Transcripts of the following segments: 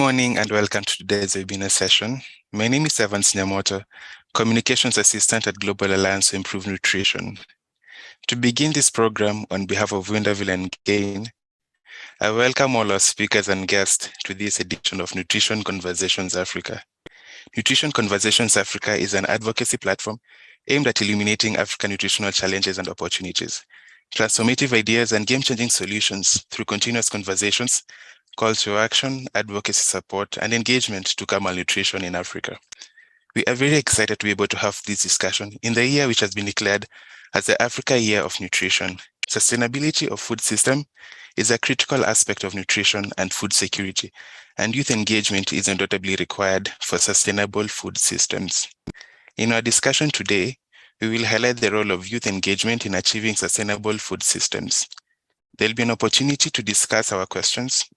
morning and welcome to today's webinar session. My name is Evans Nyamoto, Communications Assistant at Global Alliance to Improve Nutrition. To begin this program on behalf of Winderville and Gain, I welcome all our speakers and guests to this edition of Nutrition Conversations Africa. Nutrition Conversations Africa is an advocacy platform aimed at illuminating African nutritional challenges and opportunities, transformative ideas and game-changing solutions through continuous conversations, call to action, advocacy support, and engagement to curb malnutrition in Africa. We are very excited to be able to have this discussion in the year which has been declared as the Africa Year of Nutrition. Sustainability of food system is a critical aspect of nutrition and food security, and youth engagement is undoubtedly required for sustainable food systems. In our discussion today, we will highlight the role of youth engagement in achieving sustainable food systems. There'll be an opportunity to discuss our questions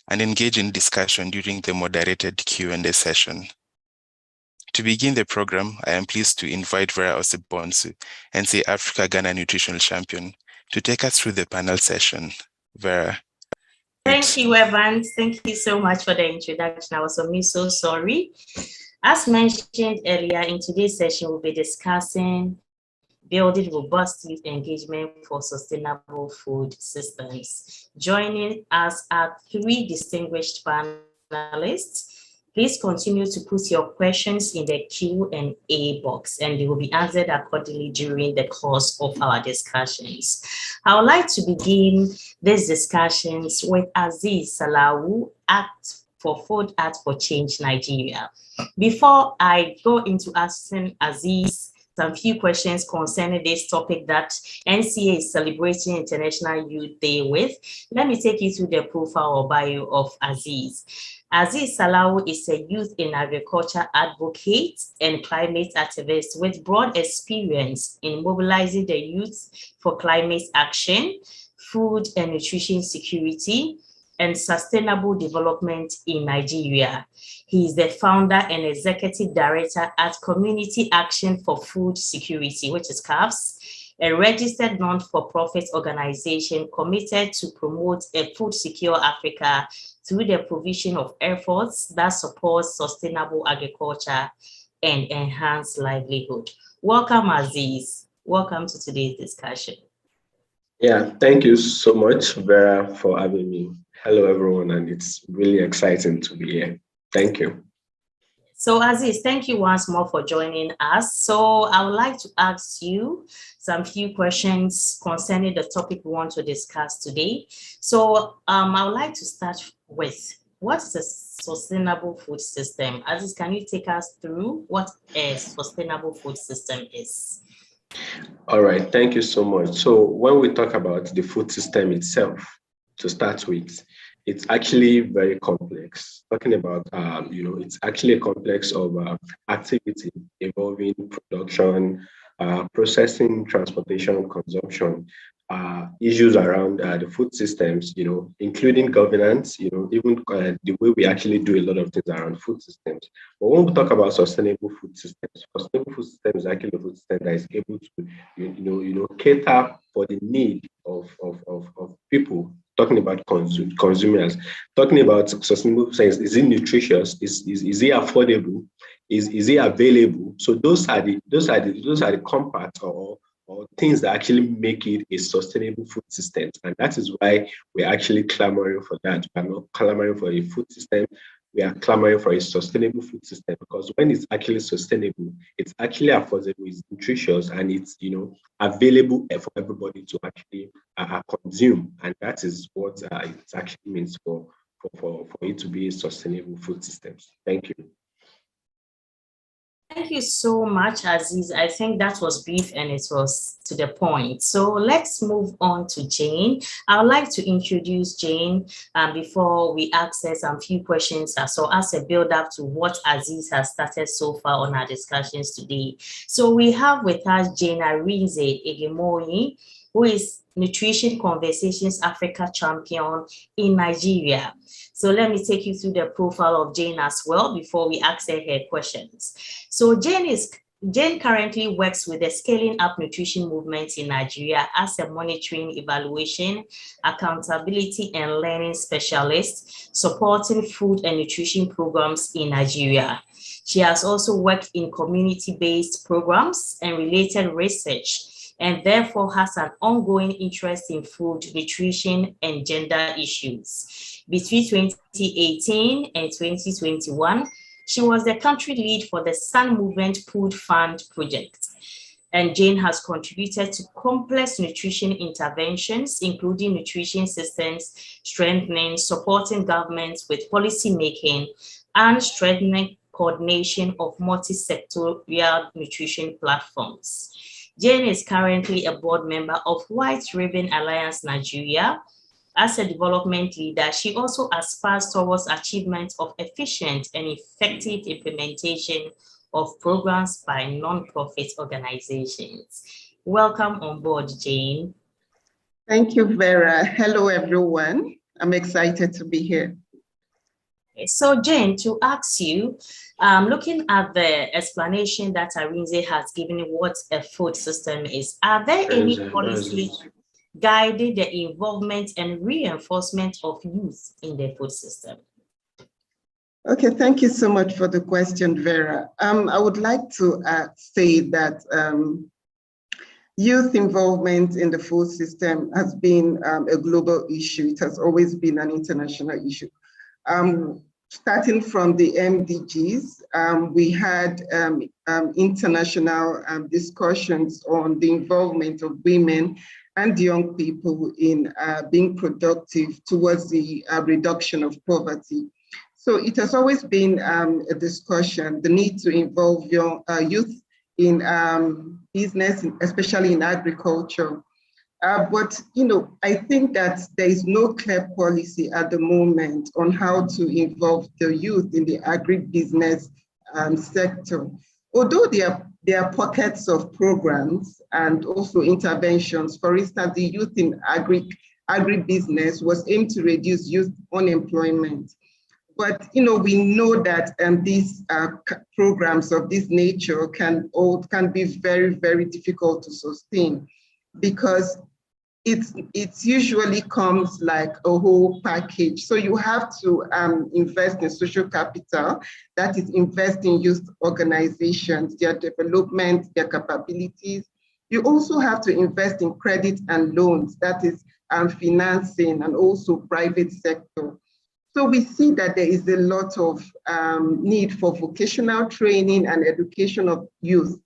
and engage in discussion during the moderated Q&A session. To begin the program, I am pleased to invite Vera Osei-Bonsu, NCAfrica Ghana Nutrition Champion, to take us through the panel session. Vera. Thank you, Evans. Thank you so much for the introduction. I was so sorry. As mentioned earlier, in today's session, we'll be discussing building robust youth engagement for sustainable food systems. Joining us are three distinguished panelists. Please continue to put your questions in the Q&A box and they will be answered accordingly during the course of our discussions. I would like to begin these discussions with Azeez Salawu, Act4Food Act4Change, Nigeria. Before I go into asking Azeez some few questions concerning this topic that NCA is celebrating International Youth Day with, let me take you through the profile or bio of Azeez. Azeez Salawu is a youth in agriculture advocate and climate activist with broad experience in mobilizing the youth for climate action, food and nutrition security, and sustainable development in Nigeria. He is the founder and executive director at Community Action for Food Security, which is CAFS, a registered non-for-profit organization committed to promote a food-secure Africa through the provision of efforts that support sustainable agriculture and enhance livelihood. Welcome, Azeez. Welcome to today's discussion. Yeah, thank you so much, Vera, for having me. Hello, everyone, and it's really exciting to be here. Thank you. So, Azeez, thank you once more for joining us. So, I would like to ask you some few questions concerning the topic we want to discuss today. So, I would like to start with, what is a sustainable food system? Azeez, can you take us through what a sustainable food system is? All right, thank you so much. So when we talk about the food system itself, to start with, it's actually very complex. Talking about, it's actually a complex of activity involving production, processing, transportation, consumption, issues around the food systems, including governance, even the way we actually do a lot of things around food systems. But when we talk about sustainable food systems is actually a food system that is able to, cater for the need of people. Talking about consumers, talking about sustainable science, is it nutritious? Is it affordable? Is it available? So those are the components or things that actually make it a sustainable food system. And that is why we're actually clamoring for that. We're not clamoring for a food system. We are clamoring for a sustainable food system, because when it's actually sustainable, it's actually affordable, it's nutritious, and it's available for everybody to actually consume. And that is what it actually means for it to be a sustainable food system. Thank you. Thank you so much, Azeez. I think that was brief and it was to the point. So let's move on to Jayne. I would like to introduce Jayne before we access some few questions. So as a build up to what Azeez has started so far on our discussions today. So we have with us Jayne Arinze-Egemonye, who is Nutrition Conversations Africa Champion in Nigeria. So let me take you through the profile of Jayne as well before we ask her questions. So Jayne is Jayne currently works with the Scaling Up Nutrition Movement in Nigeria as a monitoring, evaluation, accountability, and learning specialist, supporting food and nutrition programs in Nigeria. She has also worked in community-based programs and related research, and therefore has an ongoing interest in food, nutrition, and gender issues. Between 2018 and 2021, she was the country lead for the Sun Movement Food Fund project. And Jayne has contributed to complex nutrition interventions, including nutrition systems, strengthening, supporting governments with policy making, and strengthening coordination of multi-sectorial nutrition platforms. Jayne is currently a board member of White Ribbon Alliance Nigeria. As a development leader, she also aspires towards achievement of efficient and effective implementation of programs by non-profit organizations. Welcome on board, Jayne. Thank you, Vera. Hello, everyone. I'm excited to be here. So, Jayne, to ask you, looking at the explanation that Arinze has given what a food system is, are there any policies guiding the involvement and reinforcement of youth in the food system? Okay, thank you so much for the question, Vera. I would like to say that youth involvement in the food system has been a global issue. It has always been an international issue. Starting from the MDGs, we had international discussions on the involvement of women and young people in being productive towards the reduction of poverty. So it has always been a discussion, the need to involve youth in business, especially in agriculture. But I think that there is no clear policy at the moment on how to involve the youth in the agribusiness sector. Although there are pockets of programs and also interventions. For instance, the Youth in Agribusiness was aimed to reduce youth unemployment. But we know that these programs of this nature can be very, very difficult to sustain, because it usually comes like a whole package. So you have to invest in social capital, that is, invest in youth organizations, their development, their capabilities. You also have to invest in credit and loans, that is, financing, and also private sector. So we see that there is a lot of need for vocational training and education of youth.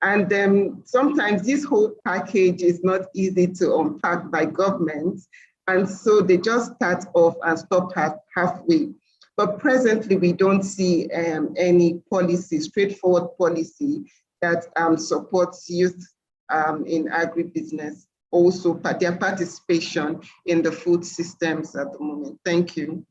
And sometimes this whole package is not easy to unpack by governments. And so they just start off and stop halfway. But presently, we don't see any policy, straightforward policy that supports youth in agribusiness, also their participation in the food systems at the moment. Thank you.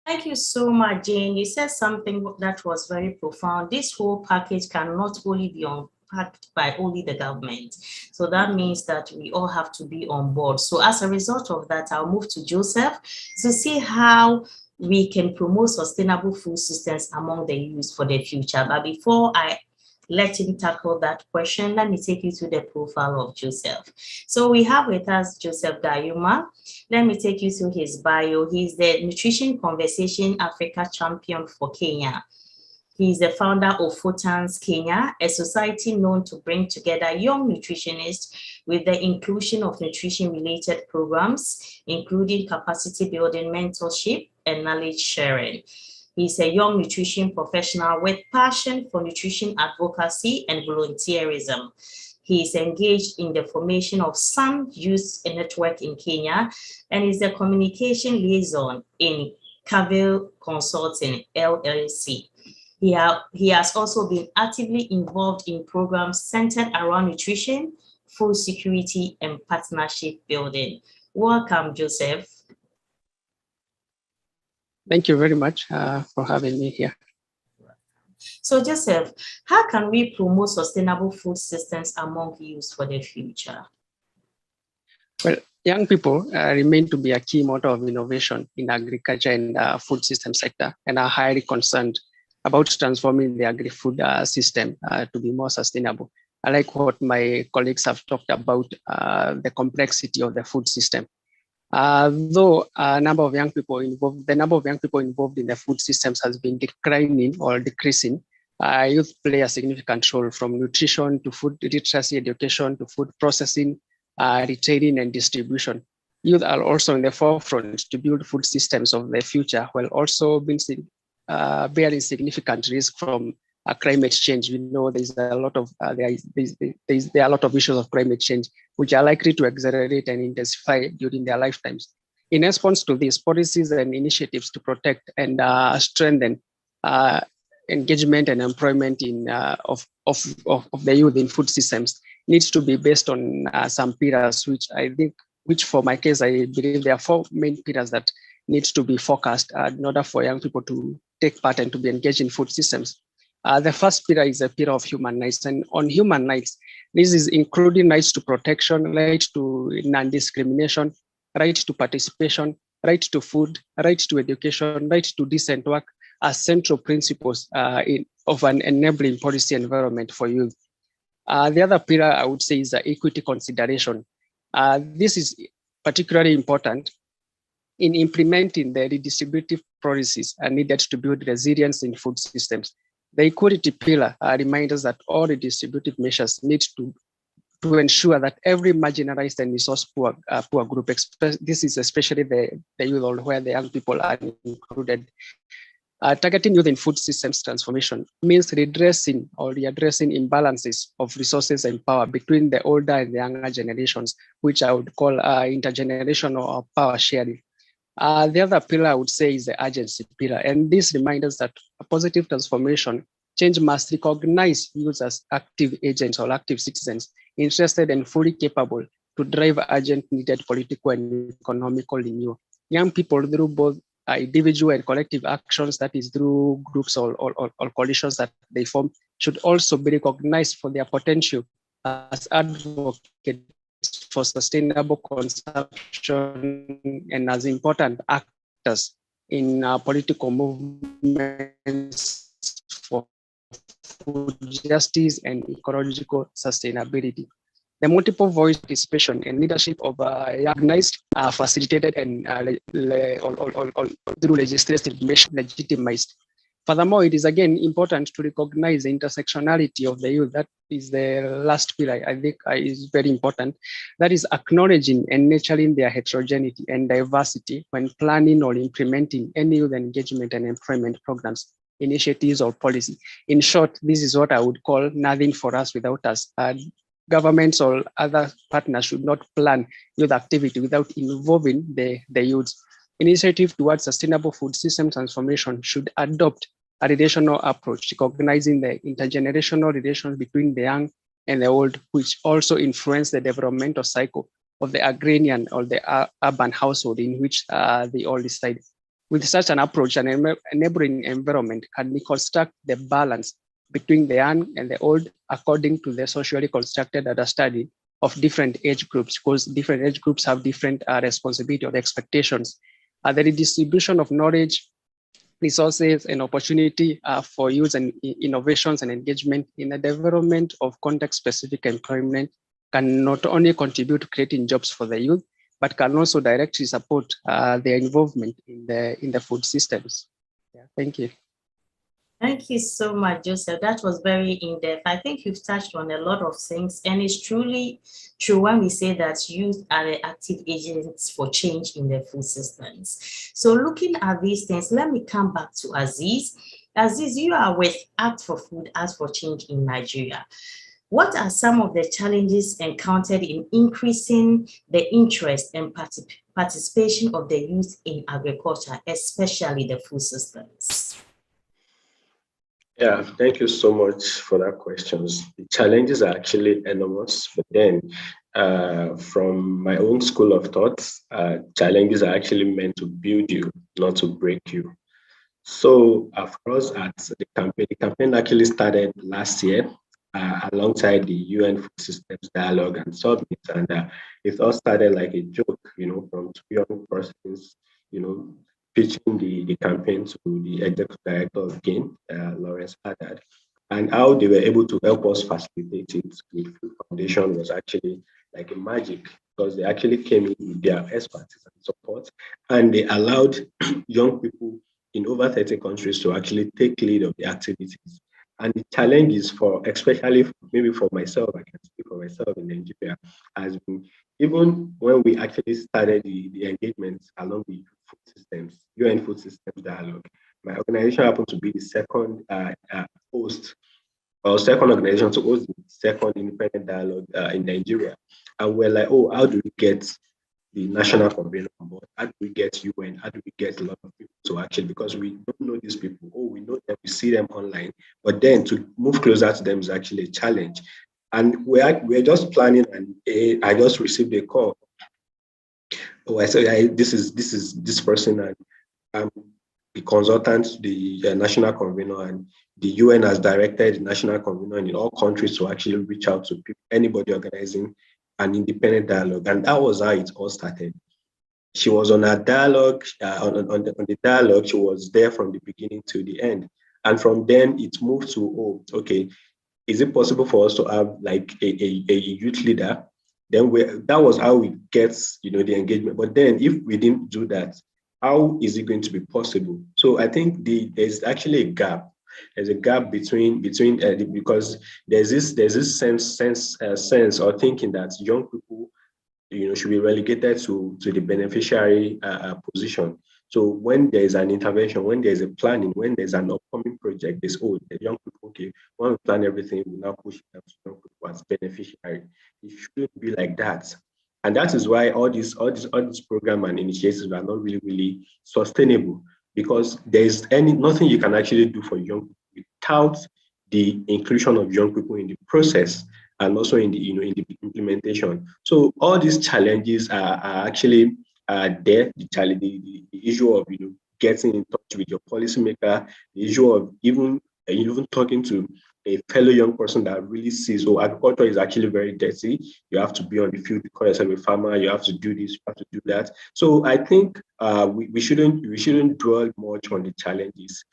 Thank you so much, Jayne. You said something that was very profound. This whole package can not only be unpacked by only the government. So that means that we all have to be on board. So as a result of that, I'll move to Joseph to see how we can promote sustainable food systems among the youth for the future. But before I let him tackle that question, let me take you to the profile of Joseph. So we have with us Joseph Gaithuma. Let me take you through his bio. He's the Nutrition Conversation Africa Champion for Kenya. He's the founder of Photons Kenya, a society known to bring together young nutritionists with the inclusion of nutrition-related programs, including capacity building, mentorship, and knowledge sharing. He's a young nutrition professional with passion for nutrition advocacy and volunteerism. He is engaged in the formation of some youth network in Kenya and is the communication liaison in Cavil Consulting, LLC. He has also been actively involved in programs centered around nutrition, food security, and partnership building. Welcome, Joseph. Thank you very much for having me here. So, Joseph, how can we promote sustainable food systems among youth for the future? Well, young people remain to be a key motor of innovation in agriculture and food system sector, and are highly concerned about transforming the agri-food system to be more sustainable. I like what my colleagues have talked about, the complexity of the food system. Though the number of young people involved in the food systems has been declining or decreasing, youth play a significant role, from nutrition to food literacy education to food processing, retailing and distribution. Youth are also in the forefront to build food systems of the future, while also bearing significant risk from climate change. We know there's a lot of there are a lot of issues of climate change which are likely to accelerate and intensify during their lifetimes. In response to these, policies and initiatives to protect and strengthen engagement and employment of the youth in food systems needs to be based on some pillars, which for my case, I believe there are 4 main pillars that needs to be focused in order for young people to take part and to be engaged in food systems. The first pillar is a pillar of human rights, and on human rights, this is including rights to protection, right to non-discrimination, right to participation, right to food, right to education, right to decent work as central principles of an enabling policy environment for youth. The other pillar I would say is equity consideration. This is particularly important in implementing the redistributive policies needed to build resilience in food systems. The equality pillar reminds us that all redistributive measures need to ensure that every marginalized and resource poor group, this is especially the youth, or where the young people are included. Targeting youth in food systems transformation means readdressing imbalances of resources and power between the older and the younger generations, which I would call intergenerational or power sharing. The other pillar I would say is the urgency pillar, and this reminds us that a positive transformation change must recognize youth as active agents or active citizens, interested and fully capable to drive urgent needed political and economical renewal. Young people, through both individual and collective actions, that is through groups or coalitions that they form, should also be recognized for their potential as advocates for sustainable consumption and as important actors in political movements for food justice and ecological sustainability. The multiple voice participation and leadership of recognized, facilitated, and through legislative measures legitimized. Furthermore, it is again important to recognize the intersectionality of the youth. That is the last pillar I think is very important. That is acknowledging and nurturing their heterogeneity and diversity when planning or implementing any youth engagement and employment programs, initiatives, or policy. In short, this is what I would call nothing for us without us. Governments or other partners should not plan youth activity without involving the youth. Initiative towards sustainable food system transformation should adopt a relational approach, recognizing the intergenerational relations between the young and the old, which also influence the developmental cycle of the agrarian or the urban household in which they all reside. With such an approach, an enabling environment can reconstruct the balance between the young and the old according to the socially constructed understanding of different age groups, because different age groups have different responsibility or expectations. The redistribution of knowledge, resources, and opportunity for youth and innovations and engagement in the development of context-specific employment can not only contribute to creating jobs for the youth, but can also directly support their involvement in the food systems. Yeah, thank you. Thank you so much, Joseph. That was very in-depth. I think you've touched on a lot of things, and it's truly true when we say that youth are the active agents for change in the food systems. So looking at these things, let me come back to Azeez. Azeez, you are with Act4Food Act4Change in Nigeria. What are some of the challenges encountered in increasing the interest and participation of the youth in agriculture, especially the food systems? Yeah, thank you so much for that question. The challenges are actually enormous, but then from my own school of thought, challenges are actually meant to build you, not to break you. So for us at the campaign actually started last year alongside the UN Food Systems Dialogue and Summit, and it all started like a joke, from two young persons, pitching the campaign to the executive director of GAIN, Lawrence Haddad, and how they were able to help us facilitate it with Food Foundation was actually like a magic, because they actually came in with their expertise and support, and they allowed young people in over 30 countries to actually take lead of the activities. And the challenge is especially maybe for myself, I can speak for myself in Nigeria, has been, even when we actually started the engagements along the food systems, UN food systems dialogue, my organization happened to be the second host, or second organization to host the second independent dialogue in Nigeria. And we're like, oh, how do we get the national convener on board? How do we get UN? How do we get a lot of people to actually, because we don't know these people. Oh, we know them, we see them online, but then to move closer to them is actually a challenge. And we're just planning, and I just received a call. Oh, I said, this is this person, and I'm the consultant, the national convener, and the UN has directed the national convener in all countries to actually reach out to people, anybody organizing an independent dialogue. And that was how it all started. She was on a dialogue, on the dialogue, she was there from the beginning to the end. And from then it moved to, oh, okay, is it possible for us to have like a youth leader? Then that was how we get, the engagement. But then if we didn't do that, how is it going to be possible? So I think there's actually a gap. There's a gap between because there's this sense or thinking that young people, should be relegated to the beneficiary position. So when there's an intervention, when there's a planning, when there's an upcoming project, there's, oh, the young people, okay, when we plan everything, we now push them to young people as beneficiary. It shouldn't be like that. And that is why all these program and initiatives are not really sustainable, because there's nothing you can actually do for young people without the inclusion of young people in the process and also in the in the implementation. So all these challenges are actually there. The issue of getting in touch with your policymaker, the issue of even talking to a fellow young person that really sees, oh, agriculture is actually very dirty. You have to be on the field, call yourself a farmer. You have to do this, you have to do that. So I think we shouldn't dwell much on the challenges.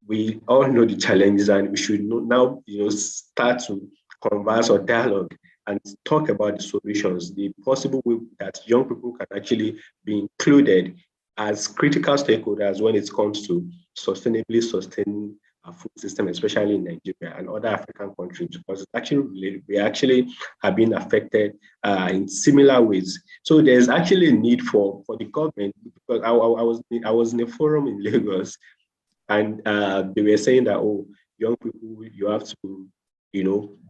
We all know the challenges, and we should now start to converse or dialogue and talk about the solutions, the possible way that young people can actually be included as critical stakeholders when it comes to sustainably sustaining our food system, especially in Nigeria and other African countries, because it's actually related. We actually have been affected in similar ways. So there's actually a need for the government, because I was in a forum in Lagos, and they were saying that, oh, young people, you have to,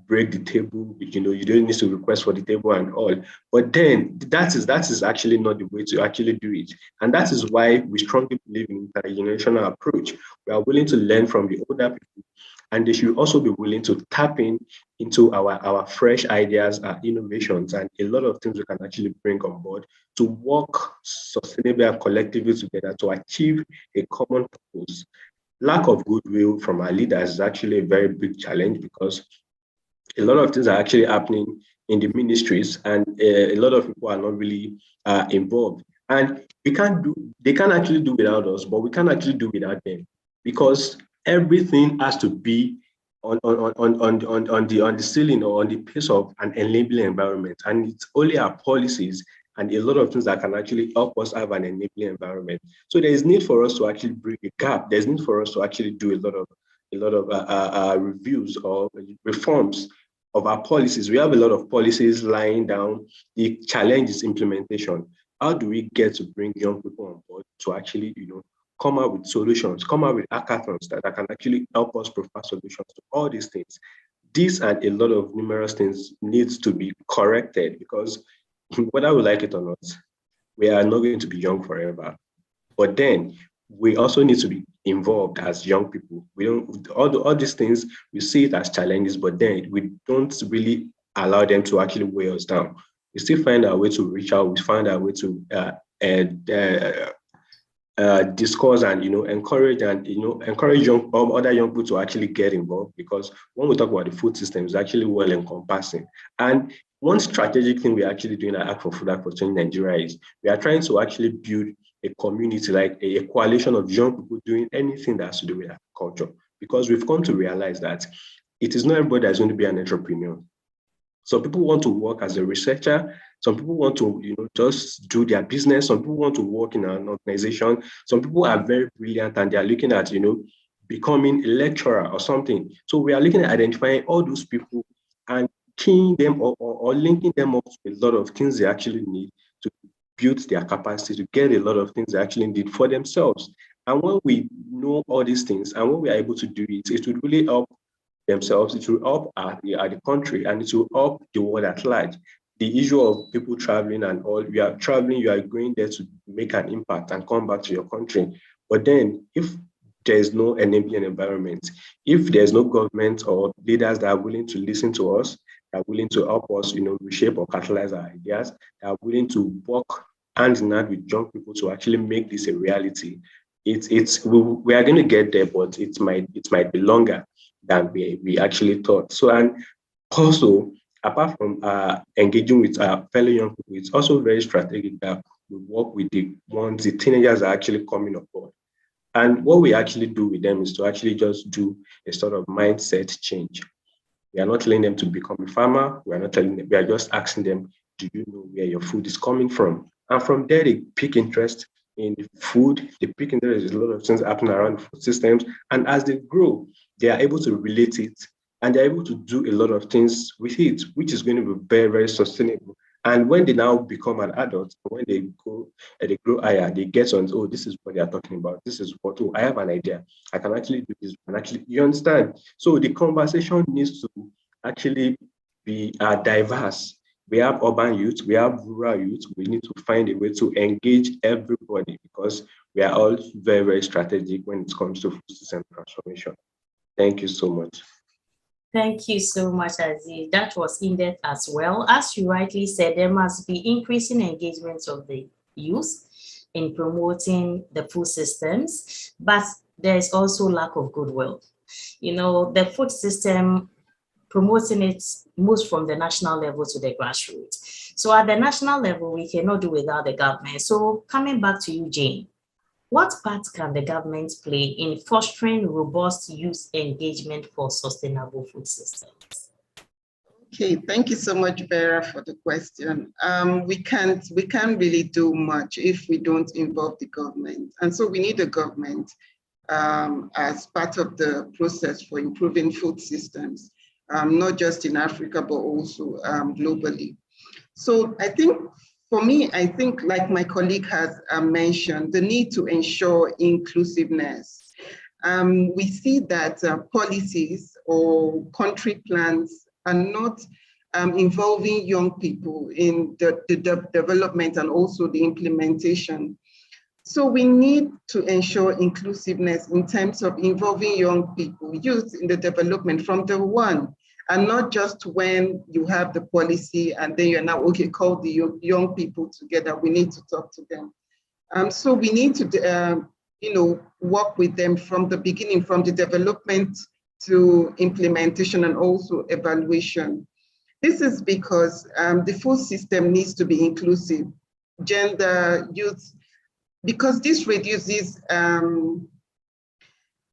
break the table, you don't need to request for the table and all. But then that is actually not the way to actually do it. And that is why we strongly believe in intergenerational approach. We are willing to learn from the older people, and they should also be willing to tap into our fresh ideas, innovations, and a lot of things we can actually bring on board to work sustainably and collectively together to achieve a common purpose. Lack of goodwill from our leaders is actually a very big challenge, because a lot of things are actually happening in the ministries, and a lot of people are not really involved. And they can't actually do without us, but we can't actually do without them, because everything has to be on the ceiling or on the pace of an enabling environment. And it's only our policies and a lot of things that can actually help us have an enabling environment. So there is need for us to actually bridge a gap. There's need for us to actually do a lot of reviews or reforms of our policies. We have a lot of policies lying down. The challenge is implementation. How do we get to bring young people on board to actually, come up with solutions, come up with hackathons that can actually help us provide solutions to all these things? These and a lot of numerous things needs to be corrected, because whether we like it or not, we are not going to be young forever. But then we also need to be involved as young people. We don't, all these things, we see it as challenges, but then we don't really allow them to actually weigh us down. We still find our way to reach out. We find our way to discuss and encourage other young people to actually get involved, because when we talk about the food system, it's actually well encompassing. And one strategic thing we're actually doing at Act4Food Act4Change Nigeria is we are trying to actually build a community, like a coalition of young people doing anything that has to do with agriculture, because we've come to realize that it is not everybody that's going to be an entrepreneur. Some people want to work as a researcher. Some people want to, just do their business. Some people want to work in an organization. Some people are very brilliant and they are looking at, becoming a lecturer or something. So we are looking at identifying all those people and keying them or linking them up to a lot of things they actually need to build their capacity, to get a lot of things they actually need for themselves. And when we know all these things and when we are able to do it, it will really help themselves, it will help the country, and it will help the world at large. The issue of people traveling and all, you are traveling, you are going there to make an impact and come back to your country. But then if there's no enabling environment, if there's no government or leaders that are willing to listen to us, that are willing to help us, reshape or catalyze our ideas, that are willing to work hand in hand with young people to actually make this a reality, we are going to get there, but it might be longer than we actually thought. So, and also, apart from engaging with our fellow young people, it's also very strategic that we work with the teenagers are actually coming on board. And what we actually do with them is to actually just do a sort of mindset change. We are not telling them to become a farmer. We are not telling them, we are just asking them, do you know where your food is coming from? And from there, they pick interest in food. They pick interest in a lot of things happening around food systems. And as they grow, they are able to relate it and they're able to do a lot of things with it, which is going to be very, very sustainable. And when they now become an adult, when they grow higher, they get on, oh, this is what they are talking about. This is what, I have an idea. I can actually do this. And actually, you understand? So the conversation needs to actually be diverse. We have urban youth, we have rural youth. We need to find a way to engage everybody because we are all very, very strategic when it comes to food system transformation. Thank you so much. Thank you so much, Azeez. That was in-depth as well. As you rightly said, there must be increasing engagement of the youth in promoting the food systems, but there is also lack of goodwill. The food system, promoting it moves from the national level to the grassroots. So at the national level, we cannot do without the government. So coming back to you, Jayne, what part can the government play in fostering robust youth engagement for sustainable food systems? Okay, thank you so much, Vera, for the question. We can't really do much if we don't involve the government. And so we need the government as part of the process for improving food systems, not just in Africa, but also globally. So I think, for me, I think like my colleague has mentioned, the need to ensure inclusiveness. We see that policies or country plans are not involving young people in the development and also the implementation. So we need to ensure inclusiveness in terms of involving young people, youth in the development from the one, and not just when you have the policy and then you're now, okay, call the young people together. We need to talk to them. So we need to, work with them from the beginning, from the development to implementation and also evaluation. This is because the food system needs to be inclusive, gender, youth, because this reduces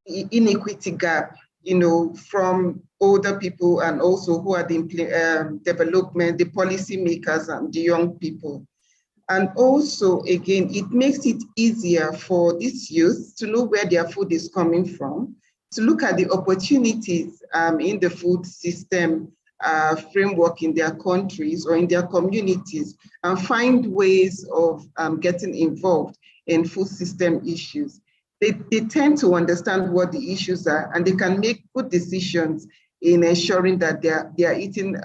inequity gap, from older people and also who are the development, the policy makers and the young people. And also, again, it makes it easier for these youth to know where their food is coming from, to look at the opportunities in the food system framework in their countries or in their communities, and find ways of getting involved in food system issues. They tend to understand what the issues are, and they can make good decisions in ensuring that they are eating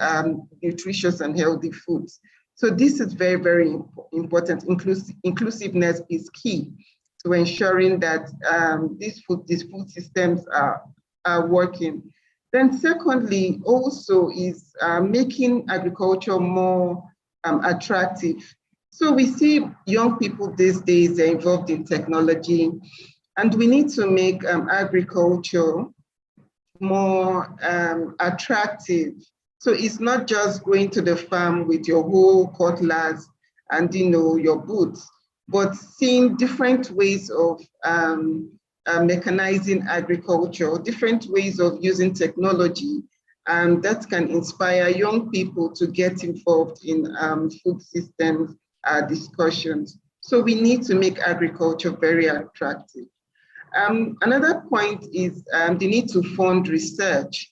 nutritious and healthy foods. So this is very, very important. Inclusiveness is key to ensuring that these food systems are working. Then secondly, also is making agriculture more attractive. So we see young people these days, they're involved in technology, and we need to make agriculture more attractive. So it's not just going to the farm with your whole cutlass and your boots. but seeing different ways of mechanizing agriculture, different ways of using technology that can inspire young people to get involved in food systems discussions. So we need to make agriculture very attractive. Another point is the need to fund research.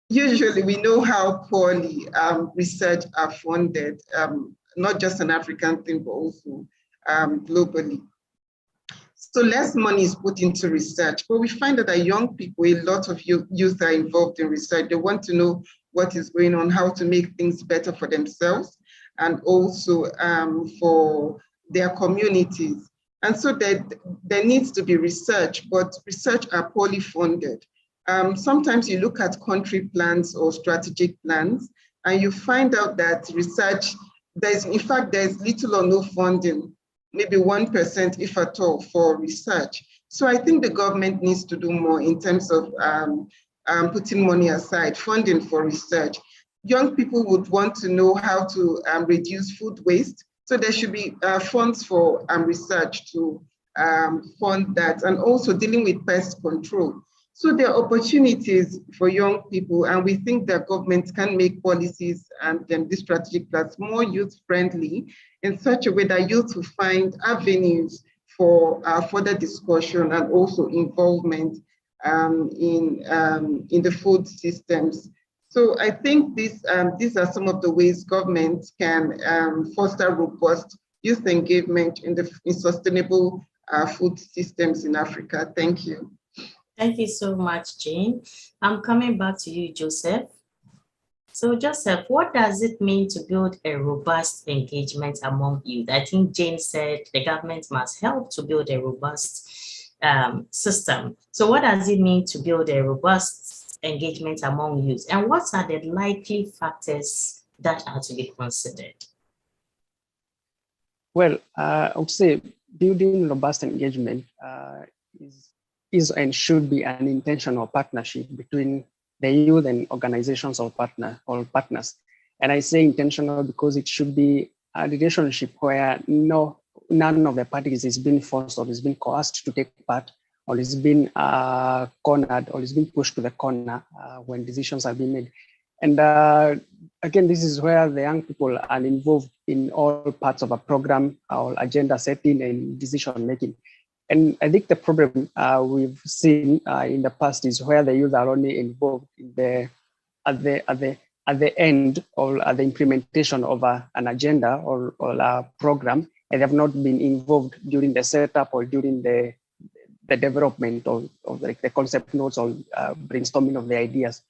Usually we know how poorly research are funded, not just an African thing, but also globally. So less money is put into research, but we find that young people, a lot of youth are involved in research. They want to know what is going on, how to make things better for themselves, and also for their communities. And so there needs to be research, but research are poorly funded. Sometimes you look at country plans or strategic plans, and you find out that research, there's little or no funding, maybe 1%, if at all, for research. So I think the government needs to do more in terms of putting money aside, funding for research. Young people would want to know how to reduce food waste. So there should be funds for research to fund that, and also dealing with pest control. So there are opportunities for young people, and we think that governments can make policies and these strategic plans more youth-friendly in such a way that youth will find avenues for further discussion and also involvement in the food systems. So I think these are some of the ways governments can foster robust youth engagement in sustainable food systems in Africa. Thank you. Thank you so much, Jayne. I'm coming back to you, Joseph. So Joseph, what does it mean to build a robust engagement among youth? I think Jayne said the government must help to build a robust system. So what does it mean to build a robust engagement among youth? And what are the likely factors that are to be considered? Well, I would say building robust engagement is and should be an intentional partnership between the youth and organizations or partners. And I say intentional because it should be a relationship where none of the parties is being forced or is being coerced to take part, or is being cornered, or is being pushed to the corner when decisions are being made. And again, this is where the young people are involved in all parts of a program or agenda setting and decision making. And I think the problem we've seen in the past is where the youth are only involved in at the end or at the implementation of an agenda or a program, and have not been involved during the setup or during the development of like the concept notes or brainstorming of the ideas.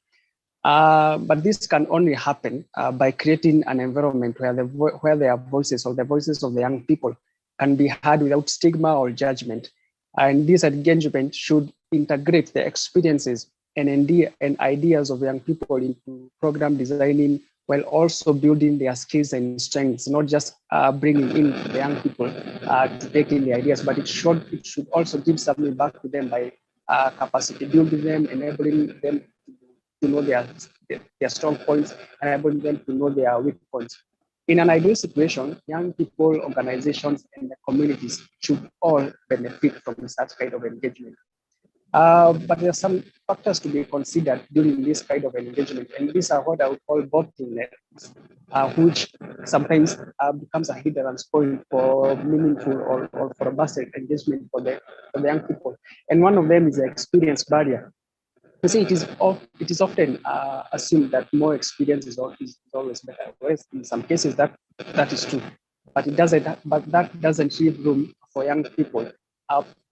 But this can only happen by creating an environment where their voices or the voices of the young people can be heard without stigma or judgment. And this engagement should integrate the experiences and ideas of young people into program designing, while also building their skills and strengths, not just bringing in the young people to take in the ideas, but it should also give something back to them by capacity building them, enabling them to know their strong points, enabling them to know their weak points. In an ideal situation, young people, organizations, and the communities should all benefit from such kind of engagement. But there are some factors to be considered during this kind of engagement, and these are what I would call bottlenecks, which sometimes becomes a hindrance point for meaningful or for robust engagement for the young people. And one of them is the experience barrier. You see, it is often assumed that more experience is always better. Whereas in some cases that is true, but that doesn't leave room for young people.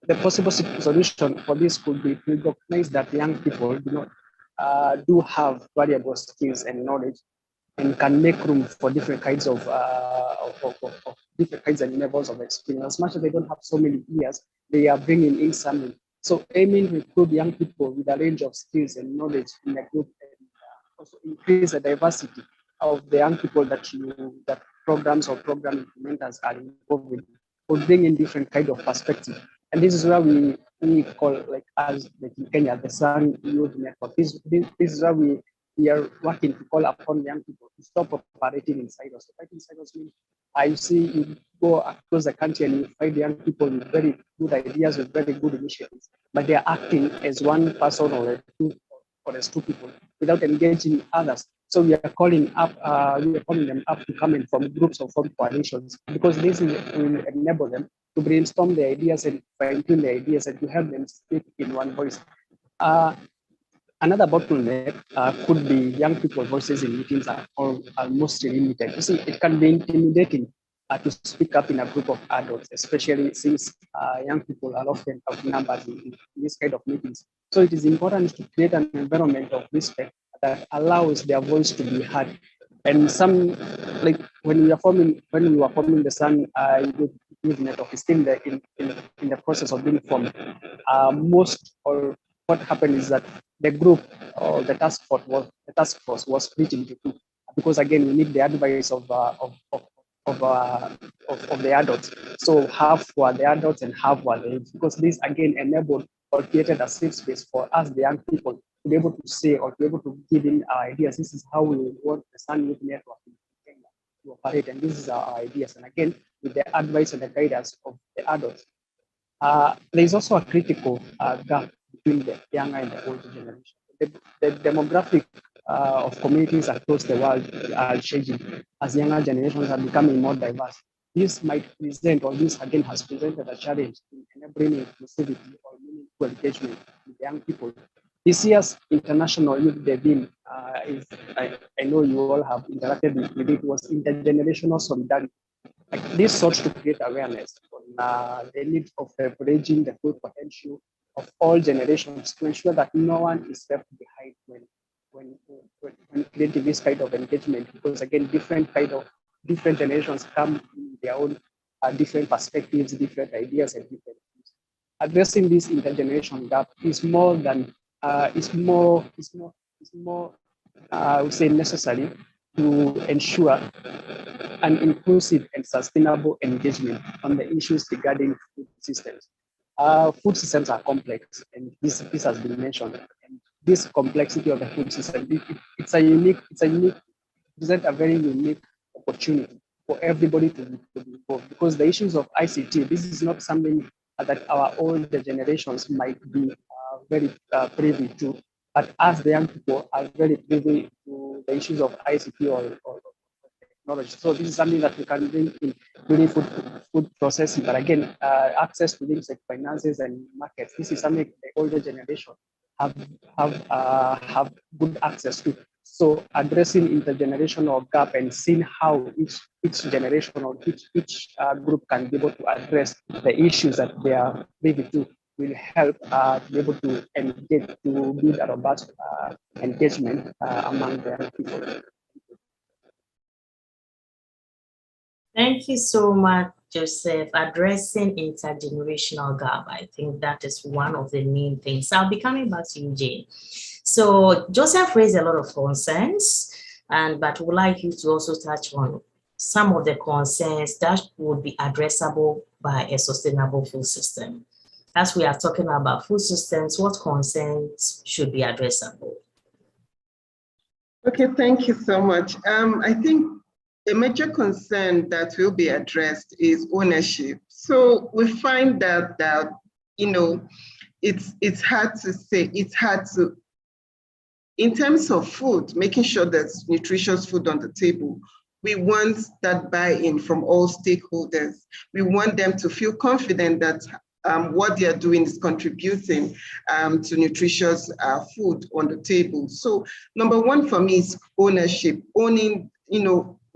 The possible solution for this could be to recognize that young people do have variable skills and knowledge, and can make room for different kinds of different kinds and levels of experience. As much as they don't have so many years, they are bringing in something. So aiming to include young people with a range of skills and knowledge in a group, and also increase the diversity of the young people that programs or program implementers are involved with, would bring in different kind of perspective. And this is where we call, like in Kenya, the Sun Youth Network. This is where we are working to call upon young people to stop operating in silos. Operating in silos means You see, you go across the country and you find young people with very good ideas, with very good initiatives, but they are acting as one person or as two people without engaging others. So we are calling them up to come in from groups or from coalitions, because this will enable them to brainstorm their ideas and fine-tune their ideas and to help them speak in one voice. Another bottleneck could be young people's voices in meetings are mostly limited. You see, it can be intimidating to speak up in a group of adults, especially since young people are often outnumbered in this kind of meetings. So it is important to create an environment of respect that allows their voice to be heard. And some, like when we were forming the Sun Youth Network, is still in the process of being formed. What happened is that the group or the task force was split into two, because again we need the advice of the adults. So half were the adults and half were the youth, because this again enabled or created a safe space for us, the young people, to be able to say or to be able to give in our ideas. This is how we want the Sun Youth Network in Kenya to operate, and this is our ideas. And again, with the advice and the guidance of the adults. There is also a critical gap between the younger and the older generation. The demographic of communities across the world are changing as younger generations are becoming more diverse. This might present, or this again has presented a challenge in enabling inclusivity or meaningful engagement with young people. This year's International Youth Day theme I know you all have interacted with it, was intergenerational solidarity. This sought to create awareness on the need of leveraging the full potential of all generations to ensure that no one is left behind when creating this kind of engagement, because again, different generations come in their own different perspectives, different ideas, and different views. Addressing this intergenerational gap is more than I would say necessary to ensure an inclusive and sustainable engagement on the issues regarding food systems. Food systems are complex, and this has been mentioned. And this complexity of the food system, it's presents a very unique opportunity for everybody to be involved, because the issues of ICT, this is not something that our older generations might be very privy to, but as the young people are very privy to the issues of ICT or technology. So this is something that we can bring in during food processing. But again, access to things like finances and markets, this is something the older generation have good access to. So addressing intergenerational gap and seeing how each generation or each group can be able to address the issues that they are privy to will help to be able to engage, to build a robust engagement among the people. Thank you so much, Joseph. Addressing intergenerational gap, I think that is one of the main things. I'll be coming back to you, Jayne. So Joseph raised a lot of concerns, but would like you to also touch on some of the concerns that would be addressable by a sustainable food system. As we are talking about food systems, what concerns should be addressable? Okay, thank you so much. I think a major concern that will be addressed is ownership. So we find that it's hard to, in terms of food, making sure there's nutritious food on the table. We want that buy-in from all stakeholders. We want them to feel confident that what they are doing is contributing to nutritious food on the table. So number one for me is ownership, owning,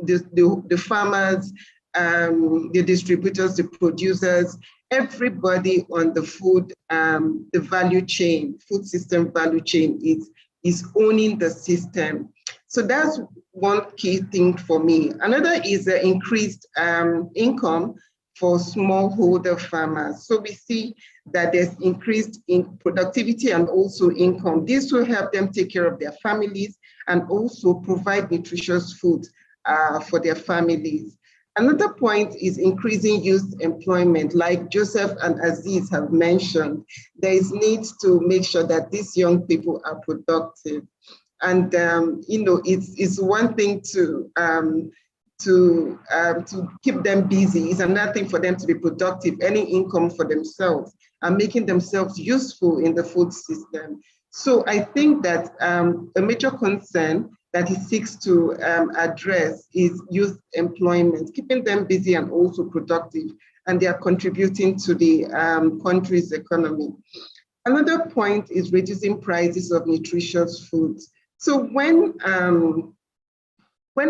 the farmers, the distributors, the producers, everybody on the food, the value chain, food system value chain is owning the system. So that's one key thing for me. Another is the increased income for smallholder farmers. So we see that there's increased in productivity and also income. This will help them take care of their families and also provide nutritious food for their families. Another point is increasing youth employment. Like Joseph and Azeez have mentioned, there is need to make sure that these young people are productive. And it's one thing to to keep them busy. It's another thing for them to be productive, earning income for themselves and making themselves useful in the food system. So I think that a major concern that he seeks to address is youth employment, keeping them busy and also productive, and they are contributing to the country's economy. Another point is reducing prices of nutritious foods. So when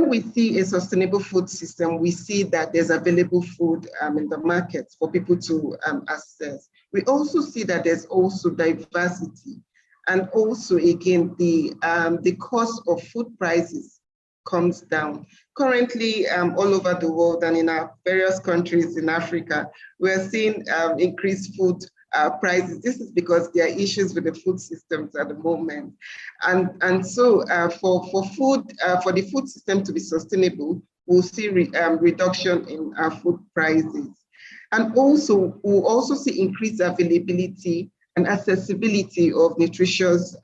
we see a sustainable food system, we see that there's available food in the market for people to access. We also see that there's also diversity. And also, again, the cost of food prices comes down. Currently, all over the world and in our various countries in Africa, we're seeing increased food prices. This is because there are issues with the food systems at the moment. And so for the food system to be sustainable, we'll see reduction in food prices. And also, we'll also see increased availability and accessibility of nutritious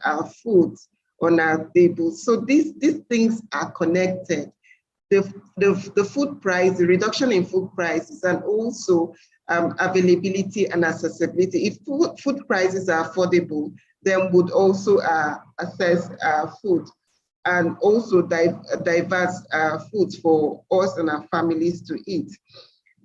foods on our tables. So these things are connected. The food price, the reduction in food prices, and also availability and accessibility. If food prices are affordable, then would also access food and also diverse foods for us and our families to eat.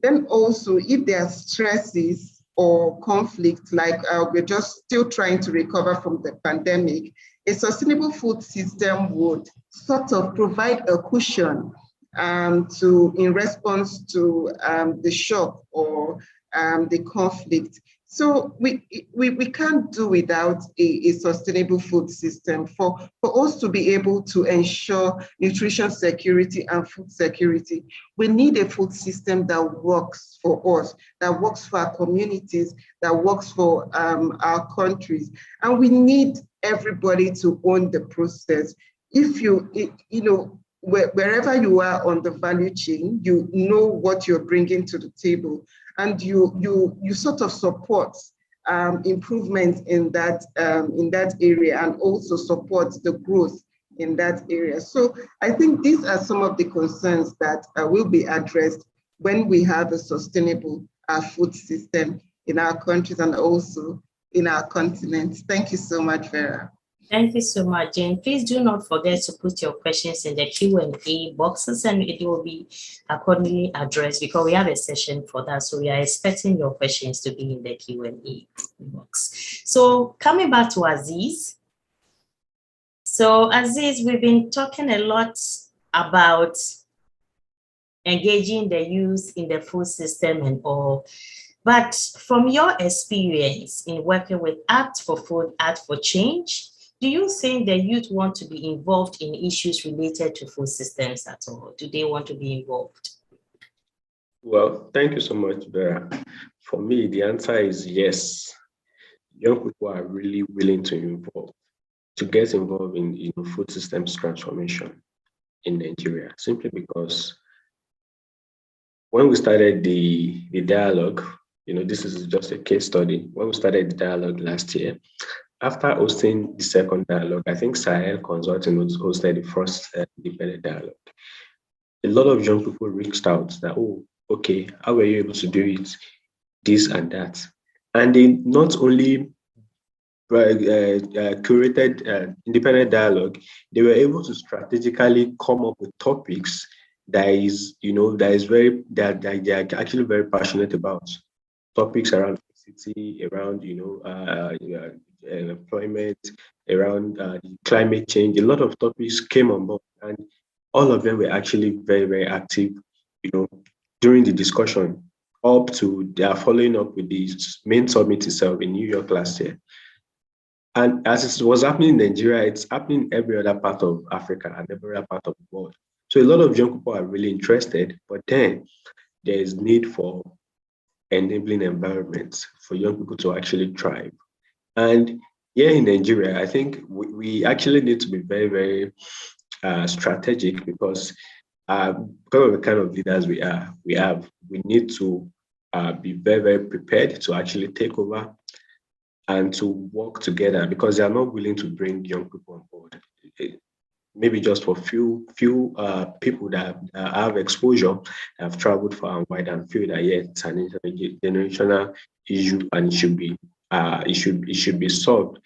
Then also, if there are stresses or conflict, like we're just still trying to recover from the pandemic, a sustainable food system would sort of provide a cushion in response to the shock or the conflict. So we can't do without a sustainable food system. For us to be able to ensure nutrition security and food security, we need a food system that works for us, that works for our communities, that works for our countries. And we need everybody to own the process. If wherever you are on the value chain, you know what you're bringing to the table, and you sort of support improvement in that area, and also support the growth in that area. So I think these are some of the concerns that will be addressed when we have a sustainable food system in our countries and also in our continent. Thank you so much, Vera. Thank you so much, Jane. Please do not forget to put your questions in the Q&A boxes, and it will be accordingly addressed because we have a session for that. So we are expecting your questions to be in the Q&A box. So coming back to Azeez. So Azeez, we've been talking a lot about engaging the youth in the food system and all. But from your experience in working with Act4Food Act4Change, do you think the youth want to be involved in issues related to food systems at all? Do they want to be involved? Well, thank you so much, Vera. For me, the answer is yes. Young people are really willing to get involved in food systems transformation in Nigeria, simply because when we started the dialogue, this is just a case study. When we started the dialogue last year, after hosting the second dialogue, I think Sahel Consulting hosted the first independent dialogue. A lot of young people reached out that, oh, okay, how were you able to do it? This and that. And they not only curated independent dialogue, they were able to strategically come up with topics that they are actually very passionate about. Topics around city, around employment, around climate change. A lot of topics came on board, and all of them were actually very, very active, during the discussion, up to they are following up with the main summit itself in New York last year. And as it was happening in Nigeria, it's happening in every other part of Africa and every other part of the world. So a lot of young people are really interested, but then there is need for enabling environments for young people to actually thrive. And here in Nigeria, I think we actually need to be very, very strategic because of the kind of leaders we need to be very, very prepared to actually take over and to work together, because they are not willing to bring young people on board. maybe just for few people that have exposure, have traveled far and wide, and feel that it's an intergenerational issue and it should be solved